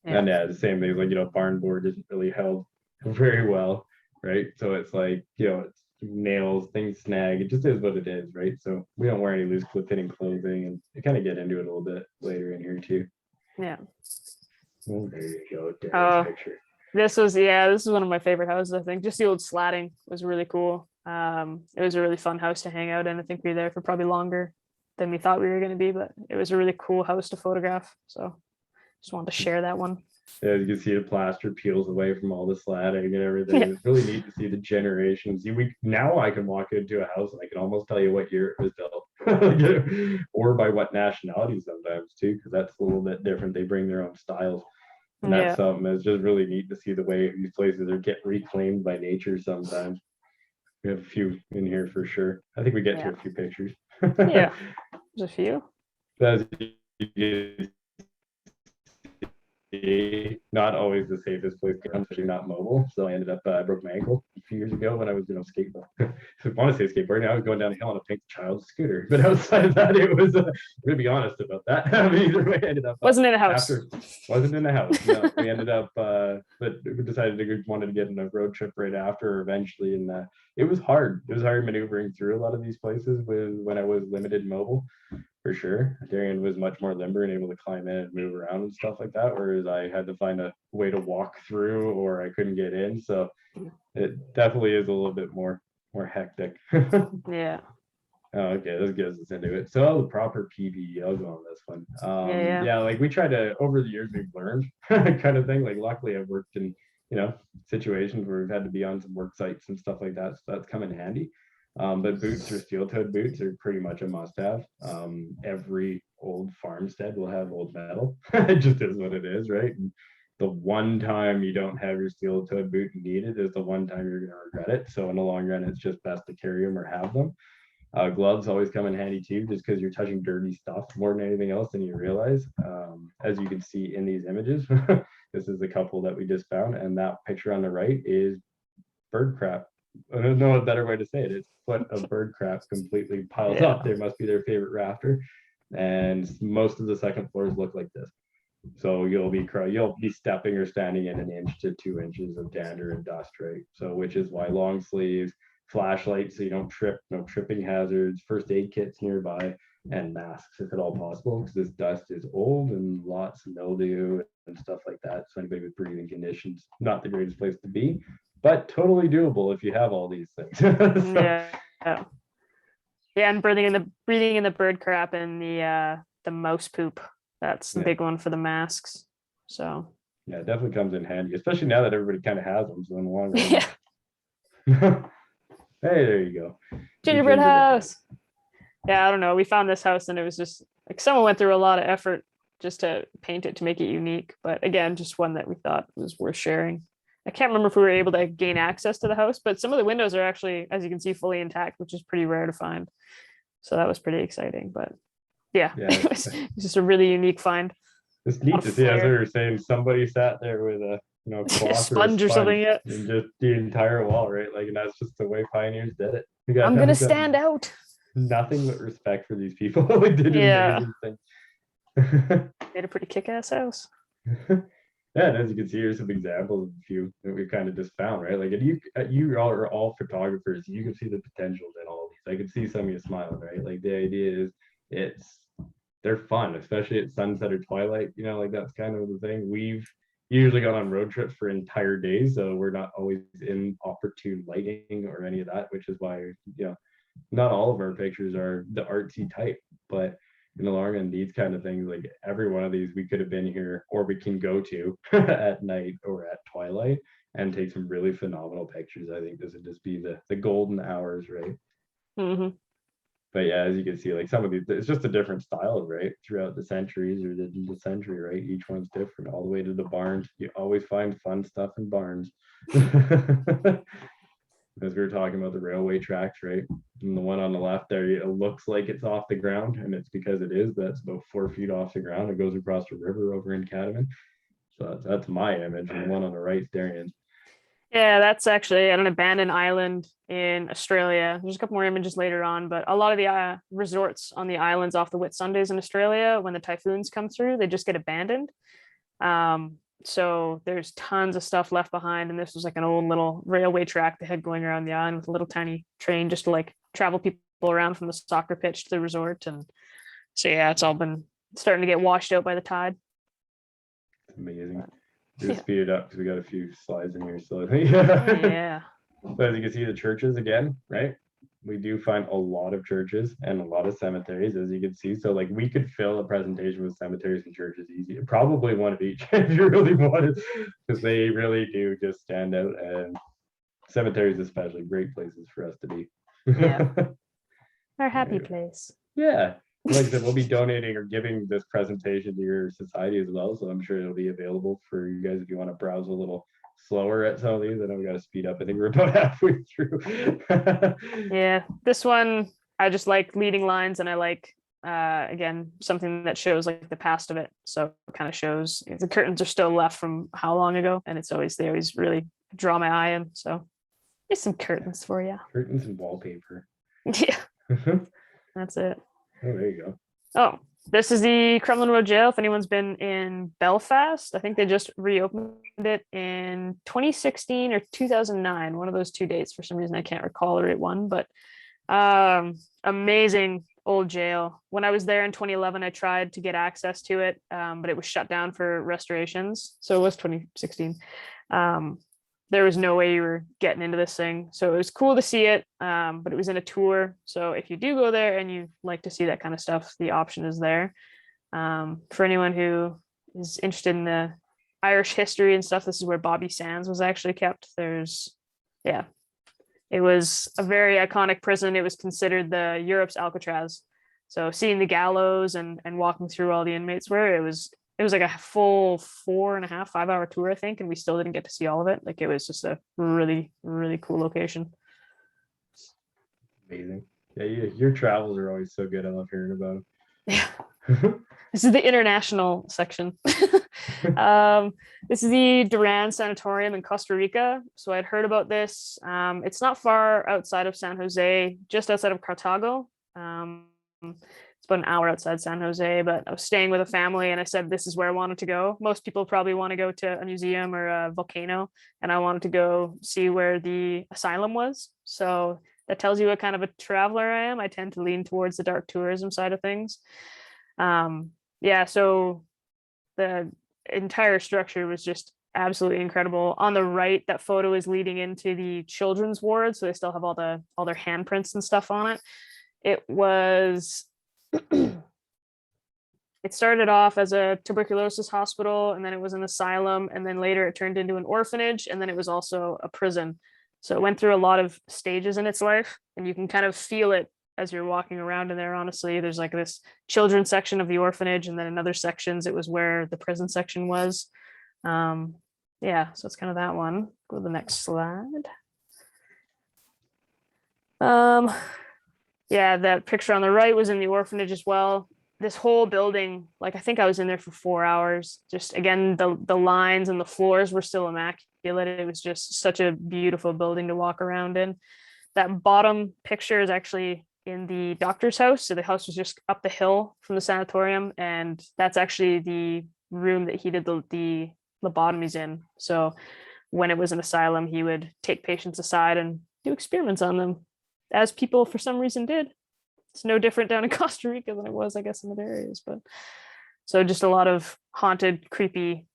Yeah. And the same thing, barn board isn't really held very well, right? So it's it's nails, things snag. It just is what it is, right? So we don't wear any loose fitting clothing, and you kind of get into it a little bit later in here too. Yeah. Oh, there you go. Darian's picture. This is one of my favorite houses. I think just the old slatting was really cool. It was a really fun house to hang out in. I think we were there for probably longer than we thought we were going to be, but it was a really cool house to photograph. So just wanted to share that one. Yeah, you can see the plaster peels away from all the slatting and everything. Yeah. It's really neat to see the generations. Now I can walk into a house and I can almost tell you what year it was built, or by what nationality sometimes too, because that's a little bit different. They bring their own styles. And that's something that's just really neat to see the way these places are get reclaimed by nature sometimes. We have a few in here for sure. I think we get to a few pictures. Yeah, there's a few. As not always the safest place to come, especially not mobile. So I ended up, I broke my ankle a few years ago when I was, skateboarding. I want to say skateboarding. I was going down the hill on a pink child scooter. But outside of that, it was, I'm going to be honest about that. Either way, I ended up. Wasn't in a house. Wasn't in a house. No, we ended up, but we decided we wanted to get on a road trip right after eventually. And it was hard. It was hard maneuvering through a lot of these places when I was limited mobile. For sure. Darian was much more limber and able to climb in and move around and stuff like that, whereas I had to find a way to walk through or I couldn't get in. So it definitely is a little bit more hectic. Yeah. Oh, okay, this gets us into it. So the proper PPE, I'll go on this one. We try to, over the years we've learned kind of thing. Luckily I've worked in, situations where we've had to be on some work sites and stuff like that. So that's come in handy. But boots or steel-toed boots are pretty much a must-have. Every old farmstead will have old metal. It just is what it is, right? And the one time you don't have your steel-toed boot needed is the one time you're going to regret it. So in the long run, it's just best to carry them or have them. Gloves always come in handy too, just because you're touching dirty stuff more than anything else than you realize. As you can see in these images, this is the couple that we just found, and that picture on the right is bird crap. I don't know a better way to say it. It's foot of bird crap completely piled up. There must be their favorite rafter, and most of the second floors look like this. So you'll be stepping or standing in 1 inch to 2 inches of dander and dust, right? So which is why long sleeves, flashlights so you don't trip, no tripping hazards, first aid kits nearby, and masks if at all possible, because this dust is old and lots of mildew and stuff like that. So anybody with breathing conditions, not the greatest place to be, but totally doable if you have all these things. So, Yeah. Yeah, and breathing in the bird crap and the mouse poop. That's the Yeah. big one for the masks. So yeah, it definitely comes in handy, especially now that everybody kind of has them. So in the long run. yeah, Hey, there you go. gingerbread house. Yeah, I don't know. We found this house and it was just like someone went through a lot of effort just to paint it to make it unique. But again, just one that we thought was worth sharing. I can't remember if we were able to gain access to the house, but some of the windows are actually, as you can see, fully intact, which is pretty rare to find. So that was pretty exciting. But yeah, Yeah. it was just a really unique find. It's neat Lot to of see, as we flair. were saying, somebody sat there with a cloth Sponge or or something, yeah. and just the entire wall, right? Like, and that's just the way pioneers did it. You got I'm gonna stand out. nothing but respect for these people. They did Yeah. amazing things. Made a pretty kick-ass house. Yeah, and as you can see, here's some examples of a few that we kind of just found, right? Like, and you all are all photographers. You can see the potential in all these. I can see some of you smiling, right? Like the idea is, they're fun, especially at sunset or twilight. Like that's kind of the thing. We've usually gone on road trips for entire days, so we're not always in opportune lighting or any of that, which is why not all of our pictures are the artsy type, but in the long run, these kind of things, like every one of these, we could have been here or we can go to at night or at twilight and take some really phenomenal pictures. I think this would just be the golden hours, right? Hmm. But yeah, as you can see, like some of these, it's just a different style, right? Throughout the centuries or the century, right? Each one's different, all the way to the barns. You always find fun stuff in barns. As we were talking about the railway tracks, right? And the one on the left there, it looks like it's off the ground, and it's because it is, but it's about 4 feet off the ground. It goes across the river over in Catamount. So that's my image, and the one on the right is Darian's. Yeah, that's actually at an abandoned island in Australia. There's a couple more images later on, but a lot of the resorts on the islands off the Whitsundays in Australia, when the typhoons come through, they just get abandoned. So there's tons of stuff left behind, and this was like an old little railway track they had going around the island with a little tiny train just to like travel people around from the soccer pitch to the resort. And so yeah, it's all been starting to get washed out by the tide. Amazing. Yeah. Just speed it up because we got a few slides in here. So I think Yeah. But as you can see, the churches again, right? We do find a lot of churches and a lot of cemeteries, as you can see. So like we could fill a presentation with cemeteries and churches easy. Probably one of each if you really wanted, because they really do just stand out. And cemeteries especially, great places for us to be. Yeah. Our happy place. Yeah. Like I said, we'll be donating or giving this presentation to your society as well. So I'm sure it'll be available for you guys if you want to browse a little slower at some of these. I know we got to speed up. I think we're about halfway through. Yeah, this one I just like leading lines, and I like again something that shows like the past of it. So it kind of shows the curtains are still left from how long ago, and they always really draw my eye in. So there's some curtains for you. Curtains and wallpaper. Yeah, Oh, that's it. there you go. Oh, this is the Crumlin Road Jail. If anyone's been in Belfast, I think they just reopened it in 2016 or 2009, one of those two dates. For some reason, I can't recall the right one, but amazing old jail. When I was there in 2011, I tried to get access to it, but it was shut down for restorations. So it was 2016. There was no way you were getting into this thing. So it was cool to see it, but it was in a tour. So if you do go there and you like to see that kind of stuff, the option is there. For anyone who is interested in the Irish history and stuff, this is where Bobby Sands was actually kept. It was a very iconic prison. It was considered the Europe's Alcatraz. So seeing the gallows and walking through all the inmates it was like a full 4.5, 5 hour tour, I think, and we still didn't get to see all of it. Like it was just a really, really cool location. Amazing. Yeah, your travels are always so good. I love hearing about them. Yeah. This is the international section. This is the Duran Sanatorium in Costa Rica. So I'd heard about this. It's not far outside of San Jose, just outside of Cartago. It's about an hour outside San Jose, but I was staying with a family and I said, this is where I wanted to go. Most people probably want to go to a museum or a volcano, and I wanted to go see where the asylum was. So that tells you what kind of a traveler I am. I tend to lean towards the dark tourism side of things. Yeah, so the entire structure was just absolutely incredible. On the right, that photo is leading into the children's ward, so they still have all their handprints and stuff on it. It was it started off as a tuberculosis hospital, and then it was an asylum, and then later it turned into an orphanage, and then it was also a prison. So it went through a lot of stages in its life, and you can kind of feel it as you're walking around in there. Honestly, there's like this children's section of the orphanage, and then in other sections it was where the prison section was. Yeah, so it's kind of that one. Go to the next slide. Yeah, that picture on the right was in the orphanage as well. This whole building, like I think I was in there for 4 hours. Just again, the lines and the floors were still immaculate. It was just such a beautiful building to walk around in. That bottom picture is actually in the doctor's house. So the house was just up the hill from the sanatorium, and that's actually the room that he did the lobotomies in. So when it was an asylum, he would take patients aside and do experiments on them, as people for some reason did. It's no different down in Costa Rica than it was, I guess, in other areas. But so just a lot of haunted, creepy,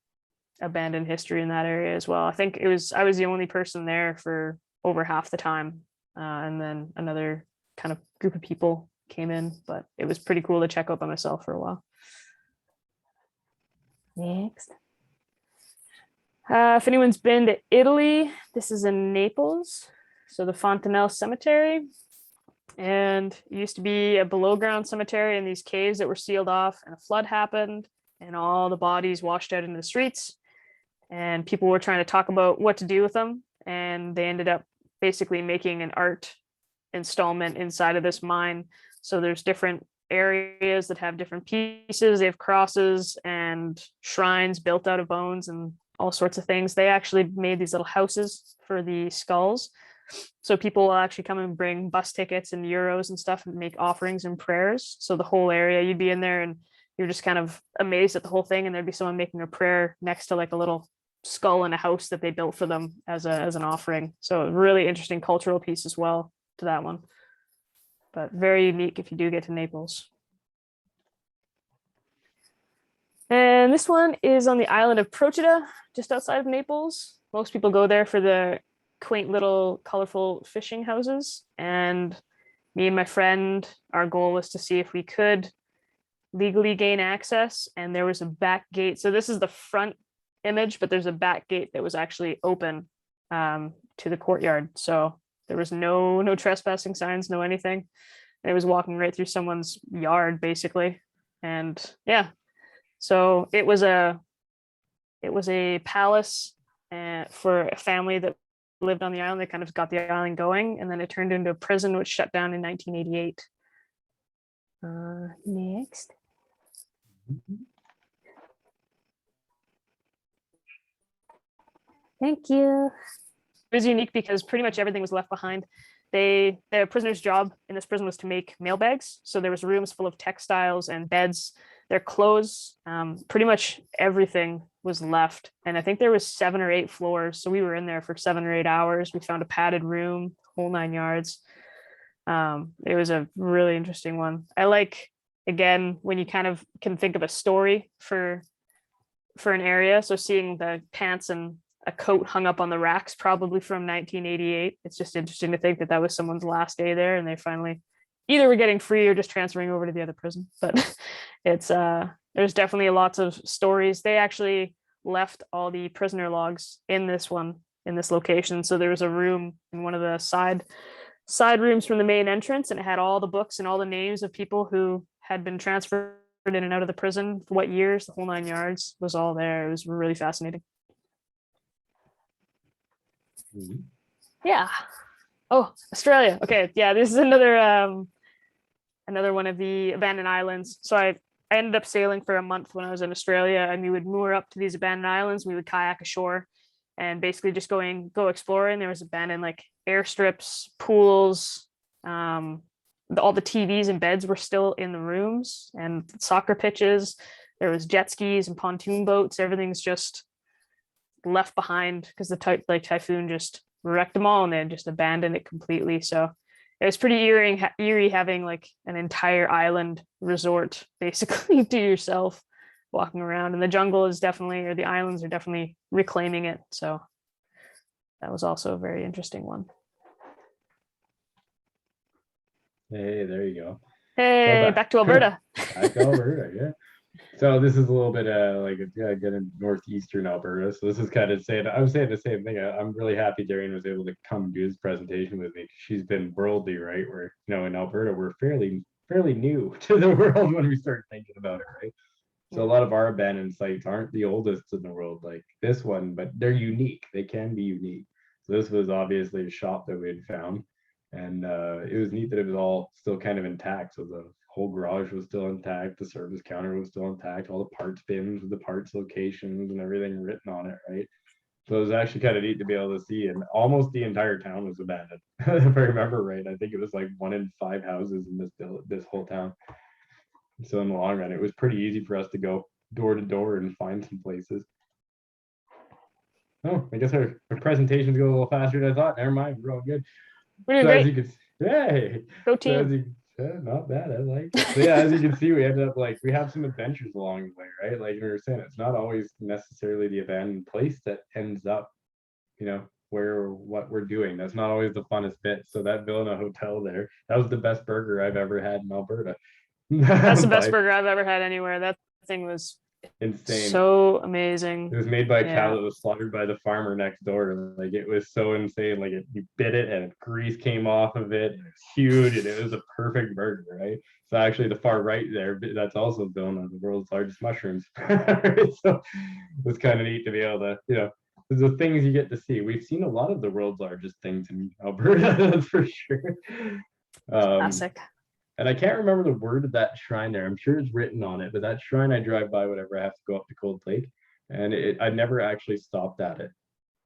abandoned history in that area as well. I think I was the only person there for over half the time. And then another kind of group of people came in, but it was pretty cool to check out by myself for a while. Next. If anyone's been to Italy, this is in Naples. So the Fontanelle Cemetery. And it used to be a below ground cemetery in these caves that were sealed off, and a flood happened and all the bodies washed out into the streets, and people were trying to talk about what to do with them. And they ended up basically making an art installment inside of this mine. So there's different areas that have different pieces. They have crosses and shrines built out of bones and all sorts of things. They actually made these little houses for the skulls. So people will actually come and bring bus tickets and euros and stuff and make offerings and prayers. So the whole area, you'd be in there and you're just kind of amazed at the whole thing. And there'd be someone making a prayer next to like a little skull in a house that they built for them as an offering. So a really interesting cultural piece as well to that one. But very unique if you do get to Naples. And this one is on the island of Procida, just outside of Naples. Most people go there for the quaint little colorful fishing houses. And me and my friend, our goal was to see if we could legally gain access. And there was a back gate. So this is the front image, but there's a back gate that was actually open to the courtyard. So there was no trespassing signs, no anything. And it was walking right through someone's yard, basically. And yeah, so it was a palace for a family that lived on the island. They kind of got the island going, and then it turned into a prison, which shut down in 1988. Next. Thank you. It was unique because pretty much everything was left behind. The prisoner's job in this prison was to make mailbags. So there was rooms full of textiles and beds, their clothes, pretty much everything was left. And I think there was 7 or 8 floors. So we were in there for 7 or 8 hours. We found a padded room, whole 9 yards. It was a really interesting one. I like, again, when you kind of can think of a story for an area. So seeing the pants and a coat hung up on the racks, probably from 1988. It's just interesting to think that was someone's last day there, and they finally either were getting free or just transferring over to the other prison. But it's there's definitely lots of stories. They actually left all the prisoner logs in this location. So there was a room in one of the side rooms from the main entrance, and it had all the books and all the names of people who had been transferred in and out of the prison, what years, the whole 9 yards was all there. It was really fascinating. Yeah. Oh, Australia. Okay. Yeah, this is another one of the abandoned islands. So I ended up sailing for a month when I was in Australia, and we would moor up to these abandoned islands. We would kayak ashore and basically just go exploring. There was abandoned like airstrips, pools, all the TVs and beds were still in the rooms, and soccer pitches. There was jet skis and pontoon boats. Everything's just left behind because the typhoon just wrecked them all, and they just abandoned it completely. So it was pretty eerie having like an entire island resort basically to yourself walking around. And the jungle is definitely, or the islands are definitely reclaiming it. So that was also a very interesting one. Hey, there you go. Hey, back to Alberta. Back to Alberta, yeah. So this is a little bit getting northeastern Alberta. So this is kind of saying, I was saying the same thing. I'm really happy Darian was able to come do this presentation with me. She's been worldly, right? Where, you know, in Alberta, we're fairly new to the world when we start thinking about it, right? So a lot of our abandoned sites aren't the oldest in the world like this one, but they're unique. They can be unique. So this was obviously a shop that we had found. And it was neat that it was all still kind of intact. So the whole garage was still intact. The service counter was still intact. All the parts bins with the parts locations and everything written on it, right? So it was actually kind of neat to be able to see. And almost the entire town was abandoned, if I remember right. I think it was like 1 in 5 houses in this whole town. So in the long run, it was pretty easy for us to go door to door and find some places. Oh, I guess our presentations go a little faster than I thought. Never mind, we're all good. We're doing So as great. you can, hey, Go so as team. not bad. I like it. So yeah, as you can see, we ended up like we have some adventures along the way, right? Like you were saying, it's not always necessarily the abandoned place that ends up, you know, where what we're doing. That's not always the funnest bit. So that Vilna Hotel there, that was the best burger I've ever had in Alberta. That's the best By burger I've ever had anywhere. That thing was insane. so It amazing. was made by a cow Yeah. that was slaughtered by the farmer next door. And like it was so insane. Like you bit it and grease came off of it. And it was huge and it was a perfect burger, right? So actually the far right there, that's also Vilna, the world's largest mushrooms. So it was kind of neat to be able to, you know, the things you get to see. We've seen a lot of the world's largest things in Alberta, that's for sure. Classic. And I can't remember the word of that shrine there. I'm sure it's written on it, but that shrine I drive by whenever I have to go up to Cold Lake. And I never actually stopped at it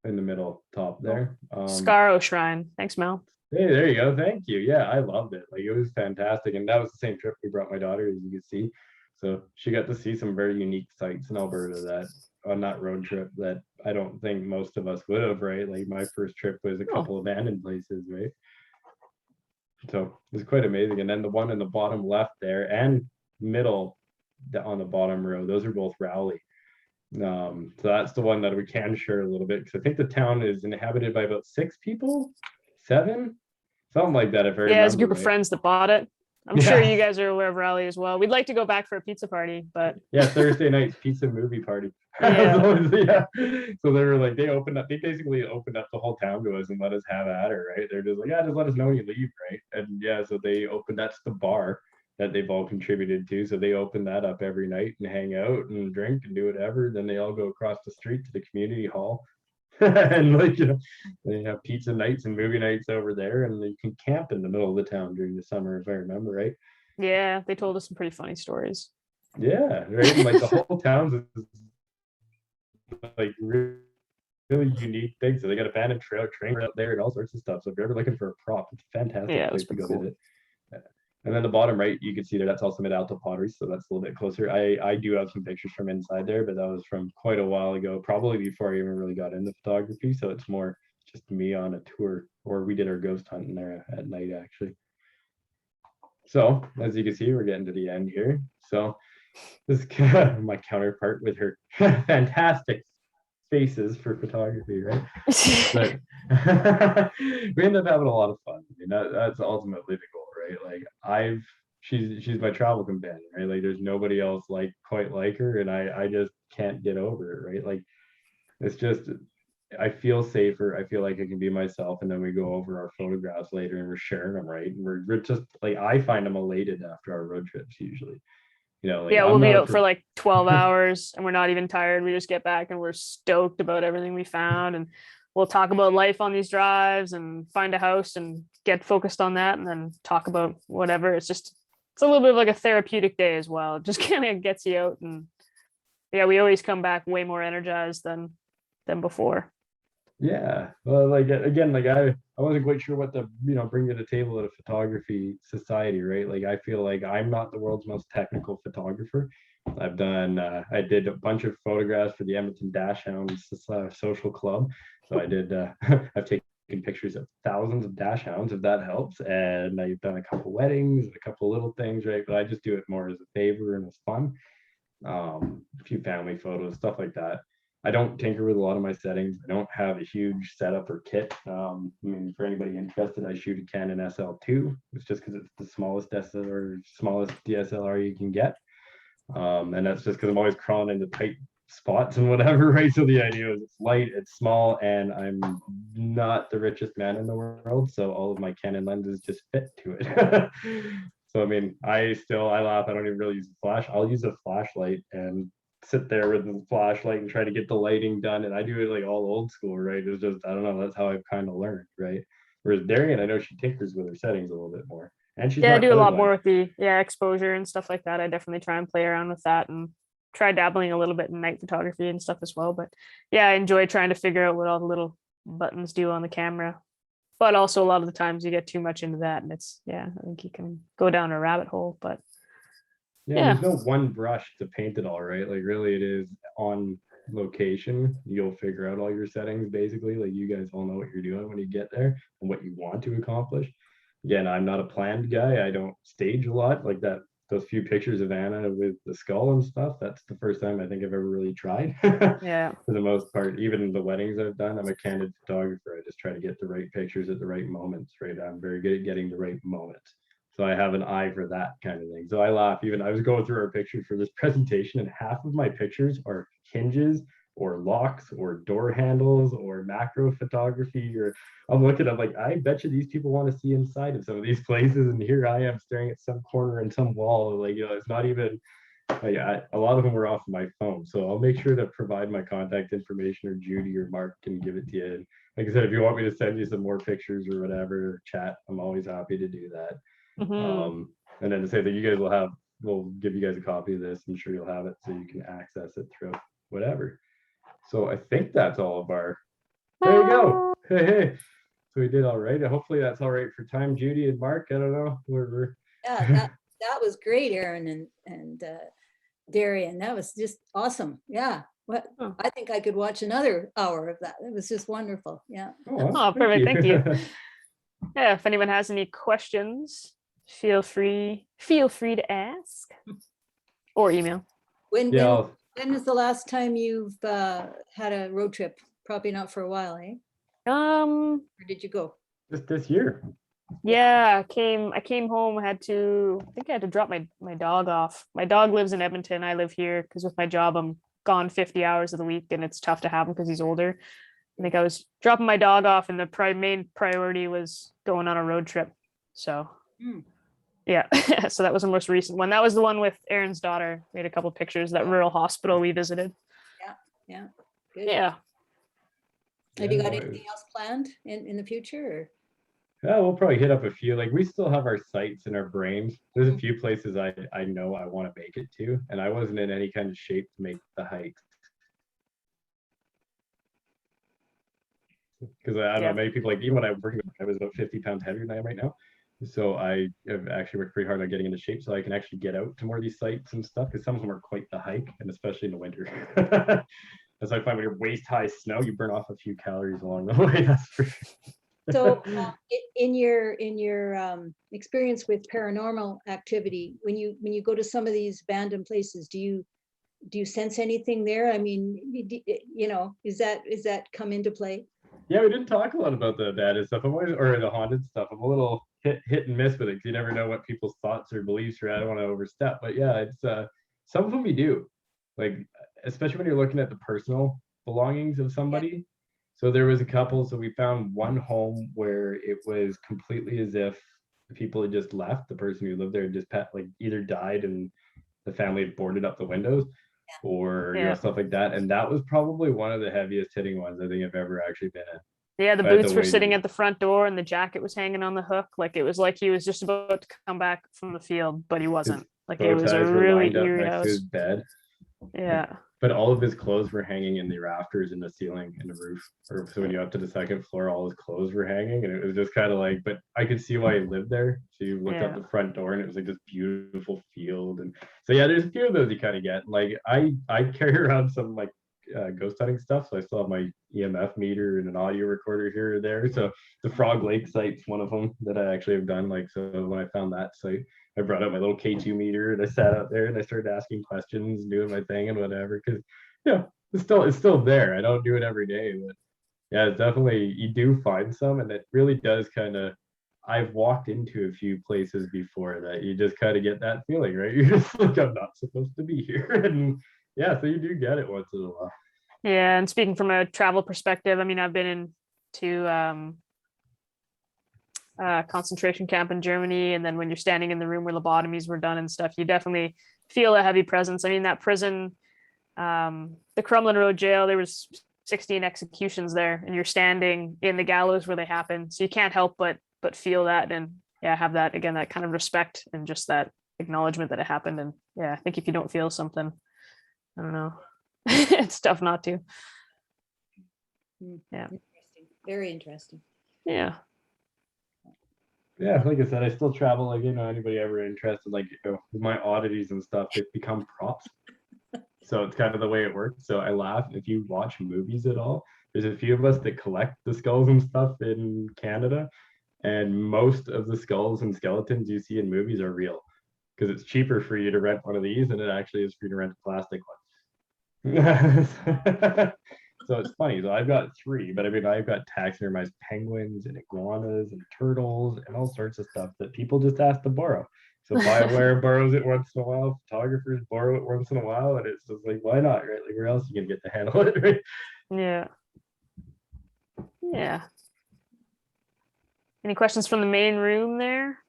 in the middle top there. Scaro Shrine. Thanks, Mel. Hey, there you go. Thank you. Yeah, I loved it. Like it was fantastic. And that was the same trip we brought my daughter, as you can see. So she got to see some very unique sites in Alberta that on that road trip that I don't think most of us would have, right? Like my first trip was a couple abandoned places, right? So it's quite amazing. And then the one in the bottom left there and middle on the bottom row, those are both Rowley. So that's the one that we can share a little bit because I think the town is inhabited by about 6 people, 7, something like that. If I remember, Yeah, it's a group of right. friends that bought it. I'm Yeah. sure you guys are aware of Raleigh as well. We'd like to go back for a pizza party, but Yeah, Thursday night pizza movie party. Yeah. Yeah. So they were like, they basically opened up the whole town to us and let us have at her, right? They're just like, yeah, just let us know when you leave, right? And yeah, so they opened, that's the bar that they've all contributed to. So they open that up every night and hang out and drink and do whatever. Then they all go across the street to the community hall. And like, you know, they have pizza nights and movie nights over there, and you can camp in the middle of the town during the summer, if I remember right. yeah, they told us some pretty funny stories. Yeah, right. And like the whole town is like really unique things. So they got abandoned train out there and all sorts of stuff. So if you're ever looking for a prop, it's a fantastic Yeah, it was place to go pretty cool. visit. And then the bottom right, you can see there, that's also Mid-Alto Pottery. So that's a little bit closer. I do have some pictures from inside there, but that was from quite a while ago, probably before I even really got into photography. So it's more just me on a tour, or we did our ghost hunting there at night, actually. So as you can see, we're getting to the end here. So this is my counterpart with her fantastic faces for photography, right? But we end up having a lot of fun. I mean, that's ultimately the goal, right? Like she's my travel companion, right? Like there's nobody else quite like her, and I just can't get over it, right? Like it's just I feel safer. I feel like I can be myself, and then we go over our photographs later, and we're sharing them, right? And we're just like I find them elated after our road trips usually. You know, like Yeah, I'm we'll be not out for like 12 hours and we're not even tired. We just get back and we're stoked about everything we found. And we'll talk about life on these drives and find a house and get focused on that and then talk about whatever. It's a little bit of like a therapeutic day as well. It just kind of gets you out. And yeah, we always come back way more energized than before. Yeah, well, like again, like I wasn't quite sure what to bring to the table at a photography society, right? Like I feel like I'm not the world's most technical photographer. I did a bunch of photographs for the Edmonton Dash Hounds social club. So I did I've taken pictures of thousands of dash hounds, if that helps, and I've done a couple weddings and a couple little things, right? But I just do it more as a favor and as fun. A few family photos, stuff like that. I don't tinker with a lot of my settings. I don't have a huge setup or kit. I mean, for anybody interested, I shoot a Canon SL2. It's just because it's the smallest SLR, smallest DSLR you can get. And that's just because I'm always crawling into tight spots and whatever, right? So the idea is it's light, it's small, and I'm not the richest man in the world. So all of my Canon lenses just fit to it. So I mean, I laugh. I don't even really use a flash. I'll use a flashlight and sit there with the flashlight and try to get the lighting done. And I do it like all old school, right? It's just I don't know. That's how I've kind of learned, right? Whereas Darian, I know she tinkers with her settings a little bit more, and she's Yeah, I not do a lot colorblind. more with the exposure and stuff like that. I definitely try and play around with that and try dabbling a little bit in night photography and stuff as well. But yeah, I enjoy trying to figure out what all the little buttons do on the camera. But also a lot of the times you get too much into that and it's I think you can go down a rabbit hole. But Yeah, yeah. there's no one brush to paint it all, right? Like really it is on location. You'll figure out all your settings basically. Like you guys all know what you're doing when you get there and what you want to accomplish. Again, I'm not a planned guy. I don't stage a lot like that. Those few pictures of Anna with the skull and stuff, that's the first time I think I've ever really tried. Yeah. For the most part, even the weddings I've done, I'm a candid photographer. I just try to get the right pictures at the right moments, right? I'm very good at getting the right moments. So I have an eye for that kind of thing. So I laugh. Even I was going through our pictures for this presentation, and half of my pictures are hinges or locks or door handles or macro photography. Or I'm looking at like, I bet you these people want to see inside of some of these places. And here I am staring at some corner and some wall. Like, it's not even like a lot of them were off my phone. So I'll make sure to provide my contact information, or Judy or Mark can give it to you. And like I said, if you want me to send you some more pictures or whatever, chat, I'm always happy to do that. Mhm. And then to say that you guys we'll give you guys a copy of this. I'm sure you'll have it so you can access it throughout whatever. So I think that's all of our, there you go. Hey. So we did all right. Hopefully that's all right for time, Judy and Mark. I don't know. Yeah, that was great, Aaron and Darian. That was just awesome. Yeah. What Oh. I think I could watch another hour of that. It was just wonderful. Yeah. Oh, perfect. Thank you. Yeah, if anyone has any questions, feel free to ask or email. When Yeah. is the last time you've had a road trip? Probably not for a while, eh? Or did you go? Just this year. Yeah, I came home, I think I had to drop my dog off. My dog lives in Edmonton. I live here because with my job I'm gone 50 hours of the week and it's tough to have him because he's older. I think I was dropping my dog off and the main priority was going on a road trip. So yeah, so that was the most recent one. That was the one with Aaron's daughter. We had a couple of pictures, that rural hospital we visited. Yeah. Good. Yeah. Have you got anything else planned in the future? Or? Yeah, we'll probably hit up a few. Like we still have our sites in our brains. There's a few places I know I want to make it to, and I wasn't in any kind of shape to make the hike. Because I don't know, many people, like even when I was working, I was about 50 pounds heavier than I am right now. So I have actually worked pretty hard on getting into shape so I can actually get out to more of these sites and stuff, because some of them are quite the hike, and especially in the winter. As I find when you're waist high snow, you burn off a few calories along the way. That's for sure. So in your experience with paranormal activity, when you go to some of these abandoned places, do you sense anything there? I mean, is that come into play? Yeah, we didn't talk a lot about the abandoned stuff. I'm always, or the haunted stuff. I'm a little hit and miss with it because you never know what people's thoughts or beliefs are. I don't want to overstep, but yeah, it's some of them you do, like especially when you're looking at the personal belongings of somebody. Yeah. So there was a couple. So we found one home where it was completely as if the people had just left. The person who lived there had just like either died and the family had boarded up the windows, or stuff like that. And that was probably one of the heaviest hitting ones I think I've ever actually been in. Yeah, the boots were sitting at the front door and the jacket was hanging on the hook. Like it was like he was just about to come back from the field, but he wasn't. Like it was a really eerie house. His bed. Yeah. but all of his clothes were hanging in the rafters in the ceiling in the roof. Or so when you got to the second floor, all his clothes were hanging, and it was just kind of like, but I could see why he lived there. So you looked out Yeah. the front door, and it was like this beautiful field. And so yeah, there's a few of those you kind of get. Like I carry around some like ghost hunting stuff, so I still have my EMF meter and an audio recorder here or there. So the Frog Lake site's one of them that I actually have done. Like, so when I found that site, I brought out my little K2 meter and I sat out there and I started asking questions, doing my thing and whatever. Because yeah, it's still there. I don't do it every day, but yeah, it's definitely, you do find some, and it really does kind of. I've walked into a few places before that you just kind of get that feeling, right? You're just like, I'm not supposed to be here, and yeah, so you do get it once in a while. Yeah, and speaking from a travel perspective, I mean, I've been into concentration camp in Germany, and then when you're standing in the room where lobotomies were done and stuff, you definitely feel a heavy presence. I mean, that prison, the Crumlin Road jail, there was 16 executions there, and you're standing in the gallows where they happen, so you can't help but feel that, and yeah, have that again, that kind of respect and just that acknowledgement that it happened. And yeah, I think if you don't feel something, I don't know, it's tough not to. Yeah. Interesting. Very interesting. Yeah. Yeah, like I said, I still travel. Like, anybody ever interested, like, with my oddities and stuff, they become props. So it's kind of the way it works. So I laugh if you watch movies at all. There's a few of us that collect the skulls and stuff in Canada, and most of the skulls and skeletons you see in movies are real, because it's cheaper for you to rent one of these than it actually is for you to rent a plastic one. So it's funny. So I've got 3, but I mean, I've got taxidermized penguins and iguanas and turtles and all sorts of stuff that people just ask to borrow. So BioWare borrows it once in a while. Photographers borrow it once in a while, and it's just like, why not, right? Like, where else are you gonna get to handle it, right? Yeah. Yeah. Any questions from the main room there?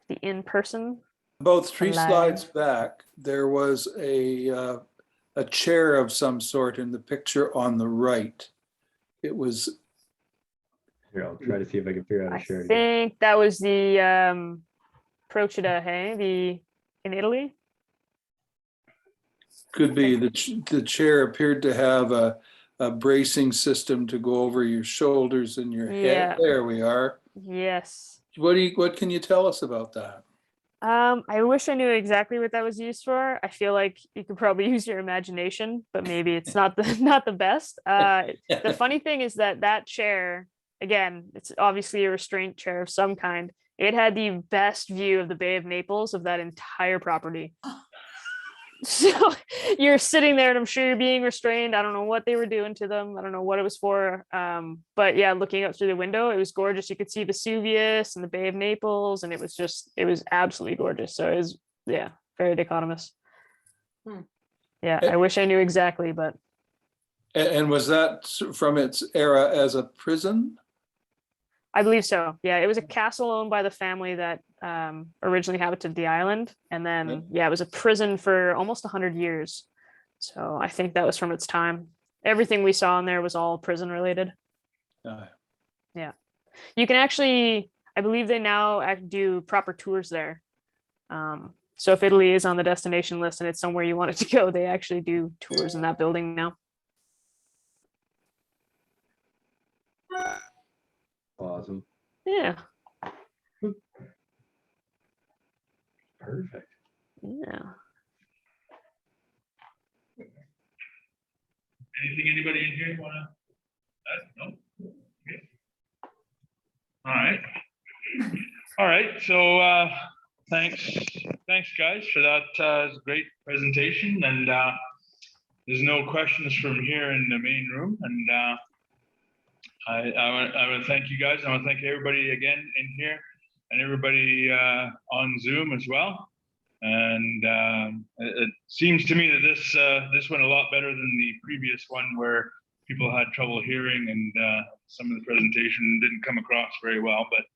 The in-person? About 3 Alive. slides back, there was a chair of some sort in the picture on the right. It was, Here, I'll try to see if I can figure out how I to share it. think that was the Procida, hey? In Italy? could be, the chair appeared to have a bracing system to go over your shoulders and your Yeah. head. There we are. Yes. What can you tell us about that? I wish I knew exactly what that was used for. I feel like you could probably use your imagination, but maybe it's not the best. The funny thing is that chair, again, it's obviously a restraint chair of some kind. It had the best view of the Bay of Naples of that entire property. So you're sitting there and I'm sure you're being restrained. I don't know what they were doing to them. I don't know what it was for. But yeah, looking up through the window, it was gorgeous. You could see Vesuvius and the Bay of Naples, and it was absolutely gorgeous. So it was, yeah, very dichotomous. Yeah, I wish I knew exactly, but. And was that from its era as a prison? I believe so. Yeah, it was a castle owned by the family that originally inhabited the island, and then yeah, it was a prison for almost 100 years. So I think that was from its time. Everything we saw in there was all prison related. Yeah, you can actually, I believe they now do proper tours there. So if Italy is on the destination list and it's somewhere you wanted to go, they actually do tours in that building now. Awesome. Yeah. Perfect. Yeah. Anything anybody in here want to? No. Okay. All right. So thanks guys for that great presentation. And there's no questions from here in the main room. And I want to thank you guys. I want to thank everybody again in here and everybody on Zoom as well. And it seems to me that this went a lot better than the previous one where people had trouble hearing and some of the presentation didn't come across very well. But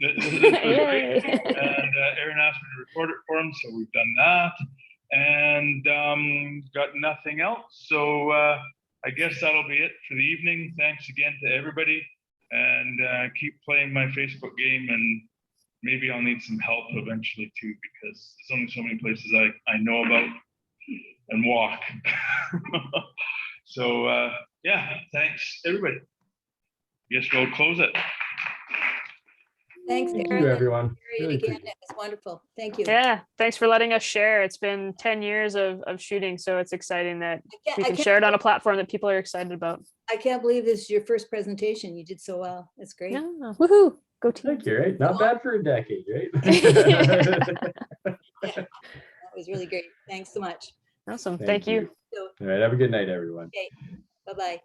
this was great. And Erin asked me to record it for him, so we've done that. And got nothing else. So I guess that'll be it for the evening. Thanks again to everybody, and keep playing my Facebook game, and maybe I'll need some help eventually too, because there's only so many places I know about. and walk. So yeah, thanks everybody. Guess we'll close it. Thanks, Thank Aaron. you, and everyone. Terry Really again. appreciate It was wonderful. Thank you. Yeah, thanks for letting us share. It's been 10 years of shooting, so it's exciting that we can share it on a platform that people are excited about. I can't believe this is your first presentation. You did so well. That's great. Yeah, woohoo, go team. Thank you, right? Not bad for a decade, right? That was really great. Thanks so much. Awesome, thank you. So, All right, have a good night, everyone. bye-bye.